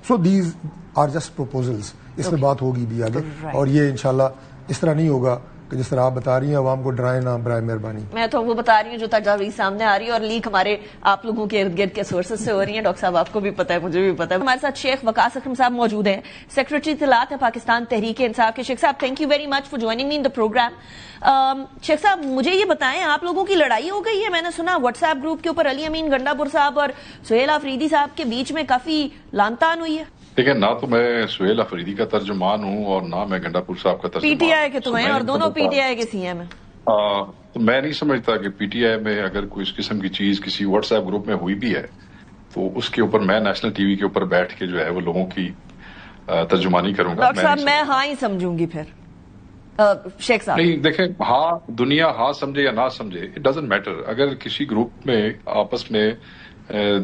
So these are just proposals, اس میں بات ہوگی بھی آگے, اور یہ انشاءاللہ اس طرح نہیں ہوگا کہ جس طرح آپ بتا رہی ہیں عوام کو ڈرائیں نہ برائے مہربانی. میں تو وہ بتا رہی ہوں جو تجاویز سامنے آ رہی ہے اور لیک ہمارے آپ لوگوں کے ارد گرد کے سورسز سے ہو رہی ہیں. ڈاکٹر صاحب آپ کو بھی پتا ہے, مجھے بھی پتا ہے. ہمارے ساتھ شیخ وقاص اکرم صاحب موجود ہیں, سیکریٹری اطلاعات ہے پاکستان تحریک انصاف کے. شیخ صاحب thank you very much for joining me in the program. Sheikh صاحب مجھے یہ بتائیں, آپ لوگوں کی لڑائی ہو گئی ہے, میں نے سنا واٹس ایپ گروپ کے اوپر علی امین گنڈاپور صاحب اور سہیل آفریدی صاحب کے بیچ میں کافی لان تان ہوئی ہے. دیکھیں, نہ تو میں سہیل آفریدی کا ترجمان ہوں اور نہ میں گنڈاپور صاحب کا ترجمان. PTI کے تو ہیں اور دونوں PTI کے CM ہیں. تو میں نہیں سمجھتا کہ PTI میں اگر کوئی اس قسم کی چیز کسی واٹس ایپ گروپ میں ہوئی بھی ہے تو اس کے اوپر میں نیشنل ٹی وی کے اوپر بیٹھ کے جو ہے وہ لوگوں کی ترجمانی کروں گا. ڈاکٹر صاحب میں ہاں ہی سمجھوں گی پھر. شیخ صاحب نہیں, دیکھیں, ہاں دنیا ہاں سمجھے یا نہ سمجھے, اٹ ڈزنٹ میٹر. اگر کسی گروپ میں آپس میں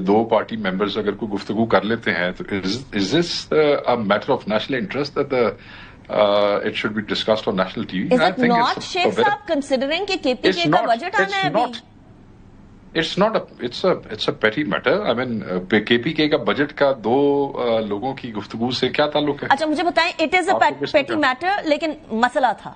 دو پارٹی ممبرز اگر کوئی گفتگو کر لیتے ہیں تو از دس a matter of national interest that it should be discussed on national TV? Is it not, Sheikh صاحب, considering کہ KPK کا بجٹ آنا ہے ابھی؟ It's a petty matter. I mean, KPK کا بجٹ کا دو لوگوں کی گفتگو سے کیا تعلق ہے؟ اچھا مجھے بتائیں, it is a petty matter لیکن مسئلہ تھا.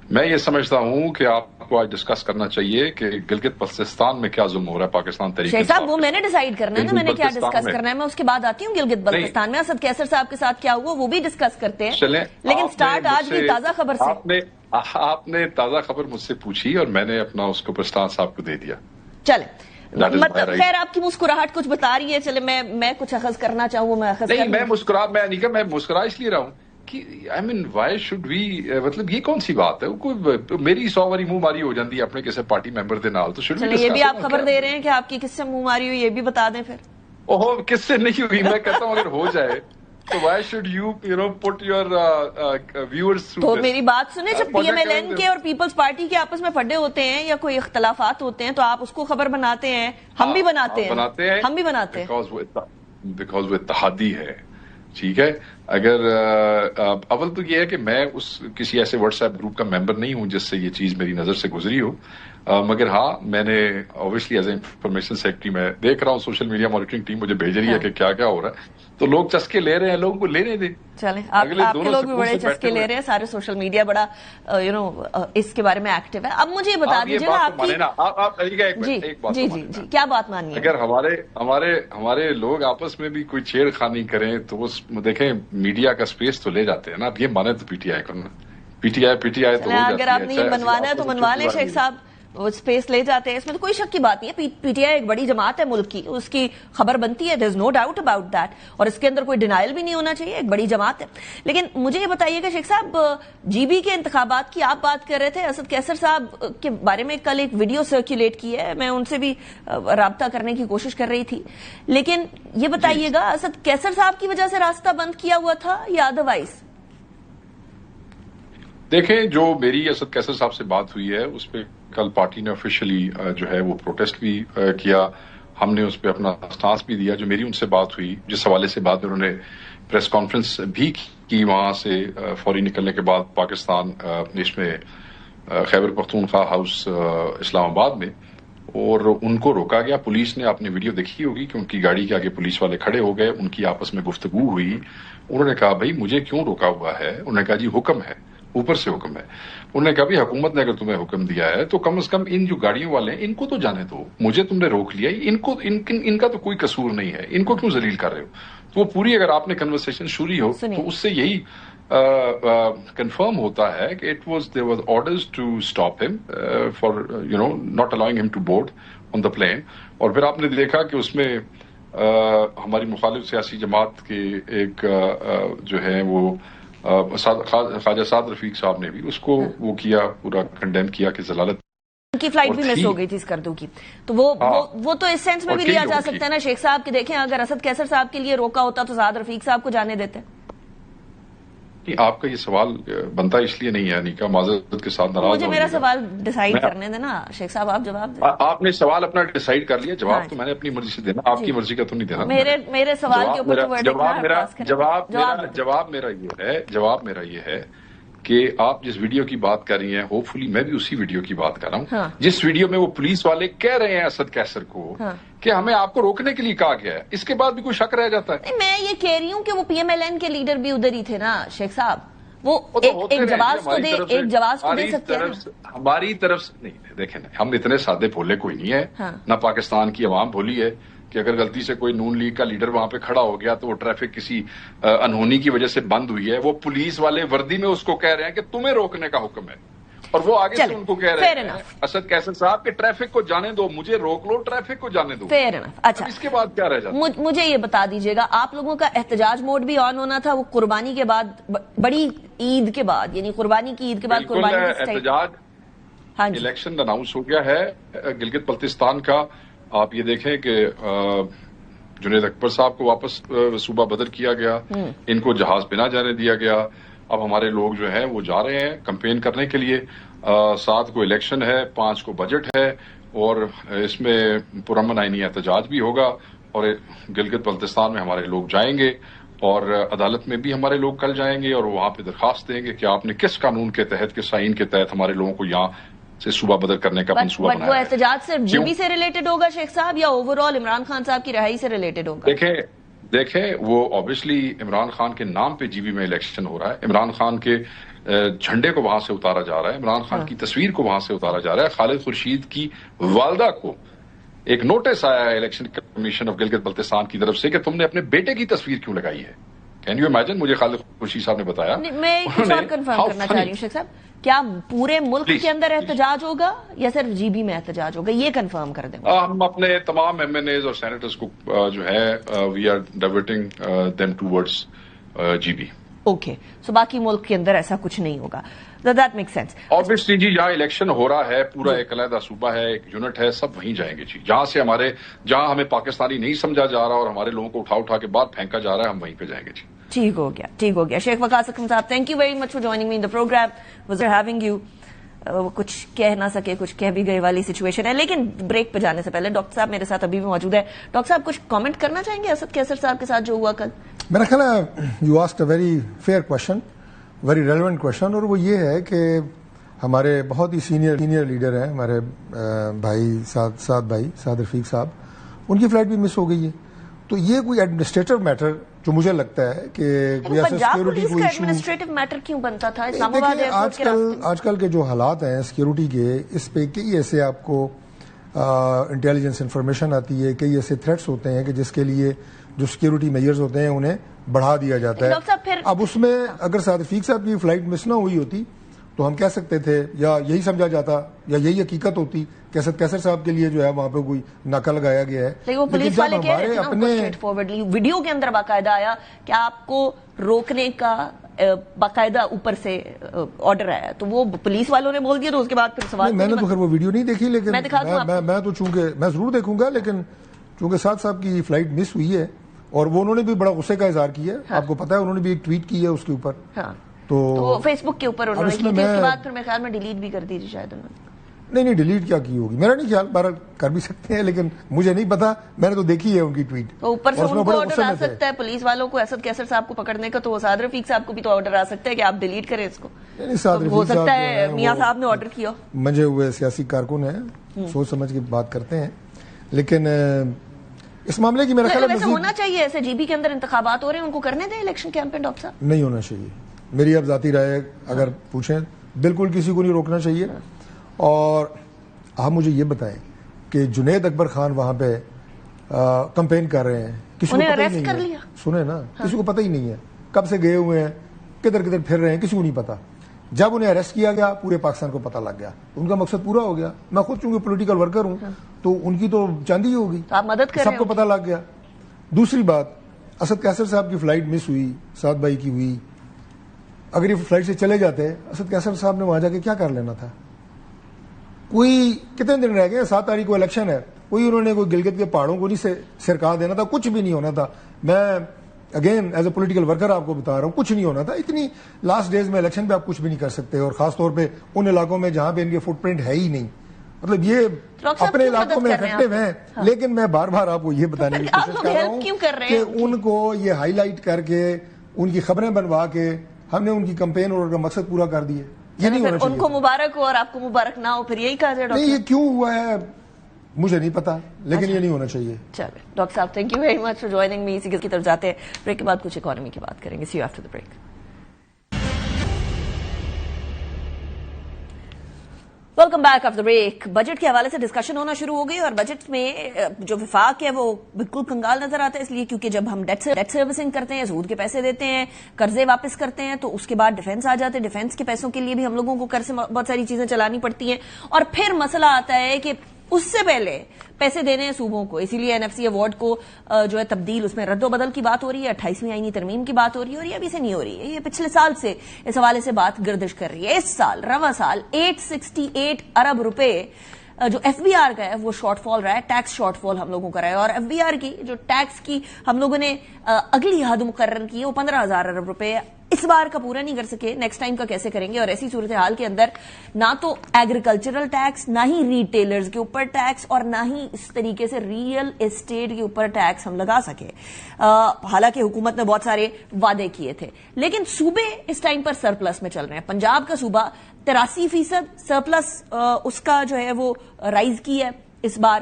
میں یہ سمجھتا ہوں کہ آپ کو آج ڈسکس کرنا چاہیے کہ گلگت بلتستان میں کیا ظلم ہو رہا ہے پاکستان تحریک شیخ انصاف صاحب وہ میں نے ڈیسائیڈ کرنا ہے نا، میں نے کیا ڈسکس کرنا ہے، میں اس کے بعد آتی ہوں گلگت بلتستان میں اسد کیسر صاحب کے ساتھ کیا ہوا وہ بھی ڈسکس کرتے ہیں، لیکن سٹارٹ آج کی تازہ خبر سے۔ آپ نے تازہ خبر مجھ سے پوچھی اور میں نے اپنا اس کو پرستان صاحب کو دے دیا۔ چلیں مطلب خیر آپ کی مسکراہٹ کچھ بتا رہی ہے، چلے میں کچھ اخذ کرنا چاہوں میں اخذ نہیں، میں مسکرا اس لیے رہا ہوں کہ وائی شوڈ وی، مطلب یہ کون سی بات ہے، کوئی میری 100 باری منہ ماری ہو جاتی ہے اپنے کسی پارٹی ممبر دے نال، تو چلیں یہ بھی آپ خبر دے رہے ہیں کہ آپ کی کس سے منہ ماری ہوئی، یہ بھی بتا دیں پھر۔ اوہ کس سے نہیں ہوئی، میں کہتا ہوں اگر ہو جائے تو why should you put your viewers through. تو میری بات سنیں، جب پی ایم ایل این کے اور پیپلز پارٹی کے آپس میں پھڈے ہوتے ہیں یا کوئی اختلافات ہوتے ہیں تو آپ اس کو خبر بناتے ہیں، ہم بھی بناتے ہیں بیکاز وہ اتحادی ہے، ٹھیک ہے۔ اگر اول تو یہ ہے کہ میں کسی ایسے واٹس ایپ گروپ کا ممبر نہیں ہوں جس سے یہ چیز میری نظر سے گزری ہو، مگر ہاں میں نے obviously as a information secretary میں دیکھ رہا ہوں سوشل میڈیا مانیٹرنگ ٹیم مجھے بھیج رہی ہے کہ کیا کیا ہو رہا ہے، تو لوگ چسکے لے رہے ہیں، لوگوں کو لینے دیں۔ چلیں آپ کے لوگ بھی بڑے چسکے لے رہے ہیں، سارے سوشل میڈیا بڑا اس کے بارے میں ایکٹیو ہے۔ اب مجھے یہ بتا دیجیے گا آپ کی جی کیا بات ماننی ہے؟ اگر ہمارے لوگ آپس میں بھی کوئی چھیڑ خانی کریں تو دیکھیں میڈیا کا اسپیس تو لے جاتے ہیں نا، اب یہ مانے تو پی ٹی آئی کرنا، پی ٹی آئی تو اگر آپ نے یہ بنوانا ہے تو بنوا لیں شیخ صاحب، وہ اسپیس لے جاتے ہیں، اس میں تو کوئی شک کی بات نہیں ہے، پی ٹی آئی ایک بڑی جماعت ہے ملک کی، اس کی خبر بنتی ہے، دیر از نو ڈاؤٹ اباؤٹ دیٹ، اور اس کے اندر کوئی ڈینائل بھی نہیں ہونا چاہیے، ایک بڑی جماعت ہے۔ لیکن مجھے یہ بتائیے کہ شیخ صاحب جی بی کے انتخابات کی آپ بات کر رہے تھے، اسد کیسر صاحب کے بارے میں کل ایک ویڈیو سرکولیٹ کی ہے، میں ان سے بھی رابطہ کرنے کی کوشش کر رہی تھی، لیکن یہ بتائیے گا اسد کیسر صاحب کی وجہ سے راستہ بند کیا ہوا تھا یا ادروائز؟ دیکھیں جو میری اسد کیسر صاحب سے بات ہوئی ہے اس پہ کل پارٹی نے آفیشلی جو ہے وہ پروٹیسٹ بھی کیا، ہم نے اس پہ اپنا اسٹانس بھی دیا۔ جو میری ان سے بات ہوئی جس حوالے سے بعد میں انہوں نے پریس کانفرنس بھی کی وہاں سے فوری نکلنے کے بعد پاکستان اس میں خیبر پختونخوا ہاؤس اسلام آباد میں، اور ان کو روکا گیا، پولیس نے، آپ نے ویڈیو دیکھی ہوگی کہ ان کی گاڑی کے آگے پولیس والے کھڑے ہو گئے، ان کی آپس میں گفتگو ہوئی، انہوں نے کہا بھائی مجھے کیوں روکا ہوا ہے، انہوں نے کہا جی حکم ہے، اوپر سے حکم ہے، انہوں نے کہا بھی حکومت نے اگر تمہیں حکم دیا ہے تو کم از کم ان جو گاڑیوں والے ہیں ان کو تو جانے دو، مجھے تم نے روک لیا، ان کا تو کوئی قصور نہیں ہے، ان کو کیوں ذلیل کر رہے ہو؟ تو وہ پوری اگر آپ نے کنورسیشن سنی ہو تو اس سے یہی کنفرم ہوتا ہے کہ there was orders to stop him for not allowing him to board on the plane، اور پھر آپ نے دیکھا کہ اس میں ہماری مخالف سیاسی جماعت کے ایک جو ہے وہ خواجہ سعد رفیق صاحب نے بھی اس کو وہ کیا، پورا کنڈیم کیا کہ ضلالت ان کی فلائٹ بھی مس ہو گئی تھی اسکردو کی، تو وہ تو اس سینس میں بھی لیا جا سکتا ہے نا شیخ صاحب کہ دیکھیں اگر اسد کیسر صاحب کے لیے روکا ہوتا تو سعد رفیق صاحب کو جانے دیتے۔ آپ کا یہ سوال بنتا اس لیے نہیں ہے انیکا، معذرت کے ساتھ ناراض مجھے میرا سوال ڈیسائیڈ کرنے دینا شیخ صاحب، آپ جواب دیں۔ آپ نے سوال اپنا ڈیسائیڈ کر لیا، جواب تو میں نے اپنی مرضی سے دینا، آپ کی مرضی کا تو نہیں دینا۔ میرے سوال کے اوپر جواب میرا یہ ہے کہ آپ جس ویڈیو کی بات کر رہی ہیں ہوپ فلی میں بھی اسی ویڈیو کی بات کر رہا ہوں جس ویڈیو میں وہ پولیس والے کہہ رہے ہیں اسد کیسر کو کہ ہمیں آپ کو روکنے کے لیے کہا گیا ہے، اس کے بعد بھی کوئی شک رہ جاتا ہے؟ میں یہ کہہ رہی ہوں کہ وہ پی ایم ایل این کے لیڈر بھی ادھر ہی تھے نا شیخ صاحب، وہ ایک جواز تو دے سکتے ہیں۔ ہماری طرف سے نہیں، دیکھیں ہم اتنے سادے بھولے کوئی نہیں ہے، نہ پاکستان کی عوام بھولی ہے کہ اگر غلطی سے کوئی نون لیگ کا لیڈر وہاں پہ کھڑا ہو گیا تو وہ ٹریفک کسی انہونی کی وجہ سے بند ہوئی ہے، وہ پولیس والے وردی میں اس کو کہہ رہے ہیں کہ تمہیں روکنے کا حکم ہے، اور وہ آگے سے ان کو کہہ رہے ہیں اسد کیسر صاحب کہ ٹریفک کو جانے دو، مجھے روک لو، ٹریفک کو جانے دو۔ Fair enough. اچھا اس کے بعد کیا رہ جاتا ہے؟ مجھے یہ بتا دیجیے گا، آپ لوگوں کا احتجاج موڈ بھی آن ہونا تھا وہ قربانی کے بعد، بڑی عید کے بعد، یعنی قربانی کی عید کے بعد قربانی کا احتجاج الیکشن اناؤنس ہو گیا ہے گلگت بلتستان کا۔ آپ یہ دیکھیں کہ جنید اکبر صاحب کو واپس صوبہ بدر کیا گیا، ان کو جہاز پہ نہ جانے دیا گیا، اب ہمارے لوگ جو ہیں وہ جا رہے ہیں کمپین کرنے کے لیے، 7 کو الیکشن ہے، 5 کو بجٹ ہے، اور اس میں پرامن آئینی احتجاج بھی ہوگا، اور گلگت بلتستان میں ہمارے لوگ جائیں گے، اور عدالت میں بھی ہمارے لوگ کل جائیں گے، اور وہاں پہ درخواست دیں گے کہ آپ نے کس قانون کے تحت، کس آئین کے تحت ہمارے لوگوں کو یہاں سے صوبہ بدر کرنے کا منصوبہ بنایا ہے۔ وہ احتجاج صرف جی بی سے ریلیٹڈ ہوگا شیخ صاحب یا اوور آل عمران خان صاحب کی رہائی سے ریلیٹڈ ہوگا؟ دیکھیں وہ آبویسلی عمران خان کے نام پہ جی بی میں الیکشن ہو رہا ہے, عمران خان کے جھنڈے کو وہاں سے اتارا جا رہا ہے, عمران خان کی تصویر کو وہاں سے اتارا جا رہا ہے. خالد خورشید کی والدہ کو ایک نوٹس آیا ہے election commission of Gilgit Baltistan کی طرف سے کہ تم نے اپنے بیٹے کی تصویر کیوں لگائی ہے. Can you imagine? مجھے خالد خورشید صاحب نے بتایا. میں کچھ اور کنفرم کرنا چاہ رہی ہوں شیخ صاحب, کیا پورے ملک کے اندر احتجاج ہوگا یا صرف جی بی میں احتجاج ہوگا, یہ کنفرم کر دیں. ہم اپنے تمام ایم این ایز اور سینیٹرز کو جو ہے we are diverting them towards G B. Okay, so باقی ملک کے اندر ایسا کچھ نہیں ہوگا. That make sense. آبویسلی جی جہاں الیکشن ہو رہا ہے پورا ایک علیحدہ صوبہ ہے, ایک یونٹ ہے, سب وہیں جائیں گے جی. جہاں ہمیں پاکستانی نہیں سمجھا جا رہا اور ہمارے لوگوں کو اٹھا کے باہر پھینکا جا رہا ہے, ہم وہیں پہ جائیں گے جی. ٹھیک ہو گیا. شیخ وقاص اکرم صاحب, thank you very much for joining me in the program. Was having you. کچھ کہہ نہ سکے, کچھ کہہ بھی گئے والی سچویشن ہے. لیکن بریک پہ جانے سے پہلے ڈاکٹر صاحب میرے ساتھ ابھی بھی موجود ہے. ڈاکٹر صاحب کچھ کامنٹ کرنا چاہیں گے اسد کیسر صاحب کے ساتھ جو ہوا کل؟ میرا خیال ہے you asked a very fair question, very relevant question, اور وہ یہ ہے کہ ہمارے بہت ہی سینئر لیڈر ہیں ہمارے بھائی سعد رفیق صاحب, ان کی فلائٹ بھی مس ہو گئی ہے. تو یہ کوئی ایڈمنسٹریٹو میٹر جو مجھے لگتا ہے کہ پنجاب پولیس کا ایڈمنسٹریٹو میٹر کیوں بنتا تھا اسلام آباد ایئرپورٹ کے راستے؟ آج کل کے جو حالات ہیں سیکیورٹی کے, اس پہ کئی ایسے آپ کو انٹیلیجنس انفارمیشن آتی ہے, کئی ایسے تھریٹس ہوتے ہیں کہ جس کے لیے جو سیکیورٹی میئرز ہوتے ہیں انہیں بڑھا دیا جاتا ہے. اب اس میں اگر سعد رفیق صاحب کی فلائٹ مس نہ ہوئی ہوتی تو ہم کہہ سکتے تھے, یا یہی سمجھا جاتا, یا یہی حقیقت ہوتی کہ اسد کیسر صاحب کے لیے جو ہے وہاں پہ کوئی ناکہ لگایا گیا ہے. لیکن وہ پولیس والے کہہ رہے تھے نا اسٹریٹ فارورڈلی, ویڈیو کے اندر باقاعدہ آیا کہ آپ کو روکنے کا باقاعدہ اوپر سے آرڈر آیا, تو وہ پولیس والوں نے بول دیا, تو اس کے بعد پھر سوال. میں نے تو خیر وہ ویڈیو نہیں دیکھی, لیکن میں تو چونکہ میں ضرور دیکھوں گا, لیکن چونکہ سعد صاحب کی فلائٹ مس ہوئی ہے اور وہ انہوں نے بھی بڑا غصے کا اظہار کیا ہے, آپ کو پتا ہے انہوں نے بھی ایک ٹویٹ کی ہے اس کے اوپر, تو فیس بک کے اوپر انہوں نے کی, اس کے بعد پھر میرے خیال میں ڈیلیٹ بھی کر دی تھی شاید انہوں نے. نہیں ڈیلیٹ کیا کی ہوگی, میرا نہیں خیال, بہرحال کر بھی سکتے ہیں, لیکن مجھے نہیں پتا, میں نے تو دیکھی ہے ان کی ٹویٹ. تو اوپر سے ان کو آرڈر آ سکتا ہے پولیس والوں کو اسد کیسر صاحب کو پکڑنے کا, تو سعد رفیق صاحب کو بھی تو آرڈر آ سکتا ہے کہ آپ ڈیلیٹ کریں اس کو. ہو سکتا ہے میاں صاحب نے آرڈر کیا. منجے ہوئے سیاسی کارکن ہیں, سوچ سمجھ کے بات کرتے ہیں, لیکن اس معاملے کی میرا خیال ہے ہونا چاہیے ایسے جی بی کے اندر انتخابات ہو رہے ہیں ان کو کرنے دیں الیکشن کیمپین. ڈاکٹر صاحب نہیں ہونا چاہیے, میری اب ذاتی رائے اگر پوچھیں, بالکل کسی کو نہیں روکنا چاہیے. اور آپ مجھے یہ بتائیں کہ جنید اکبر خان وہاں پہ کمپین کر رہے ہیں, کسی کو پتہ ہی نہیں ہے, سنیں نا, کسی کو پتہ ہی نہیں ہے کب سے گئے ہوئے ہیں, کدھر پھر رہے ہیں, کسی کو نہیں پتا. جب انہیں اریسٹ کیا گیا پورے پاکستان کو پتہ لگ گیا, ان کا مقصد پورا ہو گیا. میں خود چونکہ پولیٹیکل ورکر ہوں تو ان کی تو چاندی ہوگی, سب کو پتہ لگ گیا. دوسری بات, اسد کیسر صاحب کی فلائٹ مس ہوئی, سعد بھائی کی ہوئی, اگر یہ فلائٹ سے چلے جاتے اسد کیسر صاحب نے وہاں جا کے کیا کر لینا تھا؟ کوئی کتنے دن رہ گئے, 7 تاریخ کو الیکشن ہے, کوئی انہوں نے کوئی گلگت کے پہاڑوں کو نہیں سرکا دینا تھا, کچھ بھی نہیں ہونا تھا. میں again as a political worker آپ کو بتا رہا ہوں, کچھ نہیں ہونا تھا. اتنی لاسٹ ڈیز میں الیکشن پہ آپ کچھ بھی نہیں کر سکتے, اور خاص طور پہ ان علاقوں میں جہاں پہ ان کے فٹ پرنٹ ہے ہی نہیں. مطلب یہ اپنے علاقوں میں افیکٹو ہیں, لیکن میں بار بار آپ کو یہ بتانے کی کوشش کر رہا ہوں کہ ان کو یہ ہائی لائٹ کر کے ان کی خبریں بنوا کے ہم نے ان کی کمپین اور ان کا مقصد پورا کر دیا. یہ نہیں ہونا چاہیے. ان کو مبارک ہو اور آپ کو مبارک نہ ہو, پھر یہی کہا جائے. نہیں, یہ کیوں ہوا ہے مجھے نہیں پتا, لیکن یہ نہیں ہونا چاہیے. چلے ڈاکٹر صاحب, thank you very much for joining me. اسی کی طرف جاتے ہیں, بریک کے بعد کچھ اکانومی کی بات کریں گے. See you after the break. Welcome back after break. Budget کے حوالے سے ڈسکشن ہونا شروع ہو گئی, اور بجٹ میں جو وفاق ہے وہ بالکل کنگال نظر آتا ہے, اس لیے کیونکہ جب ہم ڈیٹ سروسنگ کرتے ہیں, سود کے پیسے دیتے ہیں, قرضے واپس کرتے ہیں, تو اس کے بعد ڈیفنس آ جاتے ہیں. ڈیفنس کے پیسوں کے لیے بھی ہم لوگوں کو قرض سے بہت ساری چیزیں چلانی پڑتی ہیں, اور پھر مسئلہ آتا ہے کہ اس سے پہلے پیسے دینے ہیں صوبوں کو. اسی لیے NFC ایوارڈ کو جو ہے تبدیل, اس میں رد و بدل کی بات ہو رہی ہے, 28ویں آئینی ترمیم کی بات ہو رہی ہے, اور یہ ابھی سے نہیں ہو رہی ہے, یہ پچھلے سال سے اس حوالے سے بات گردش کر رہی ہے. اس سال رواں سال 868 ارب روپے جو FBR کا ہے وہ شارٹ فال رہا ہے, ٹیکس شارٹ فال ہم لوگوں کا رہا ہے. اور FBR کی جو ٹیکس کی ہم لوگوں نے اگلی حد مقرر کی ہے وہ 15,000 ارب روپے. اس بار کا پورا نہیں کر سکے, نیکسٹ ٹائم کا کیسے کریں گے؟ اور ایسی صورتحال کے اندر نہ تو ایگریکلچرل ٹیکس, نہ ہی ریٹیلرز کے اوپر ٹیکس, اور نہ ہی اس طریقے سے ریئل اسٹیٹ کے اوپر ٹیکس ہم لگا سکے. حالانکہ حکومت نے بہت سارے وعدے کیے تھے, لیکن صوبے اس ٹائم پر سرپلس میں چل رہے ہیں. پنجاب کا صوبہ 83% سرپلس اس کا جو ہے وہ رائز کی ہے اس بار.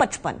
55,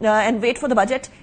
and wait for the budget.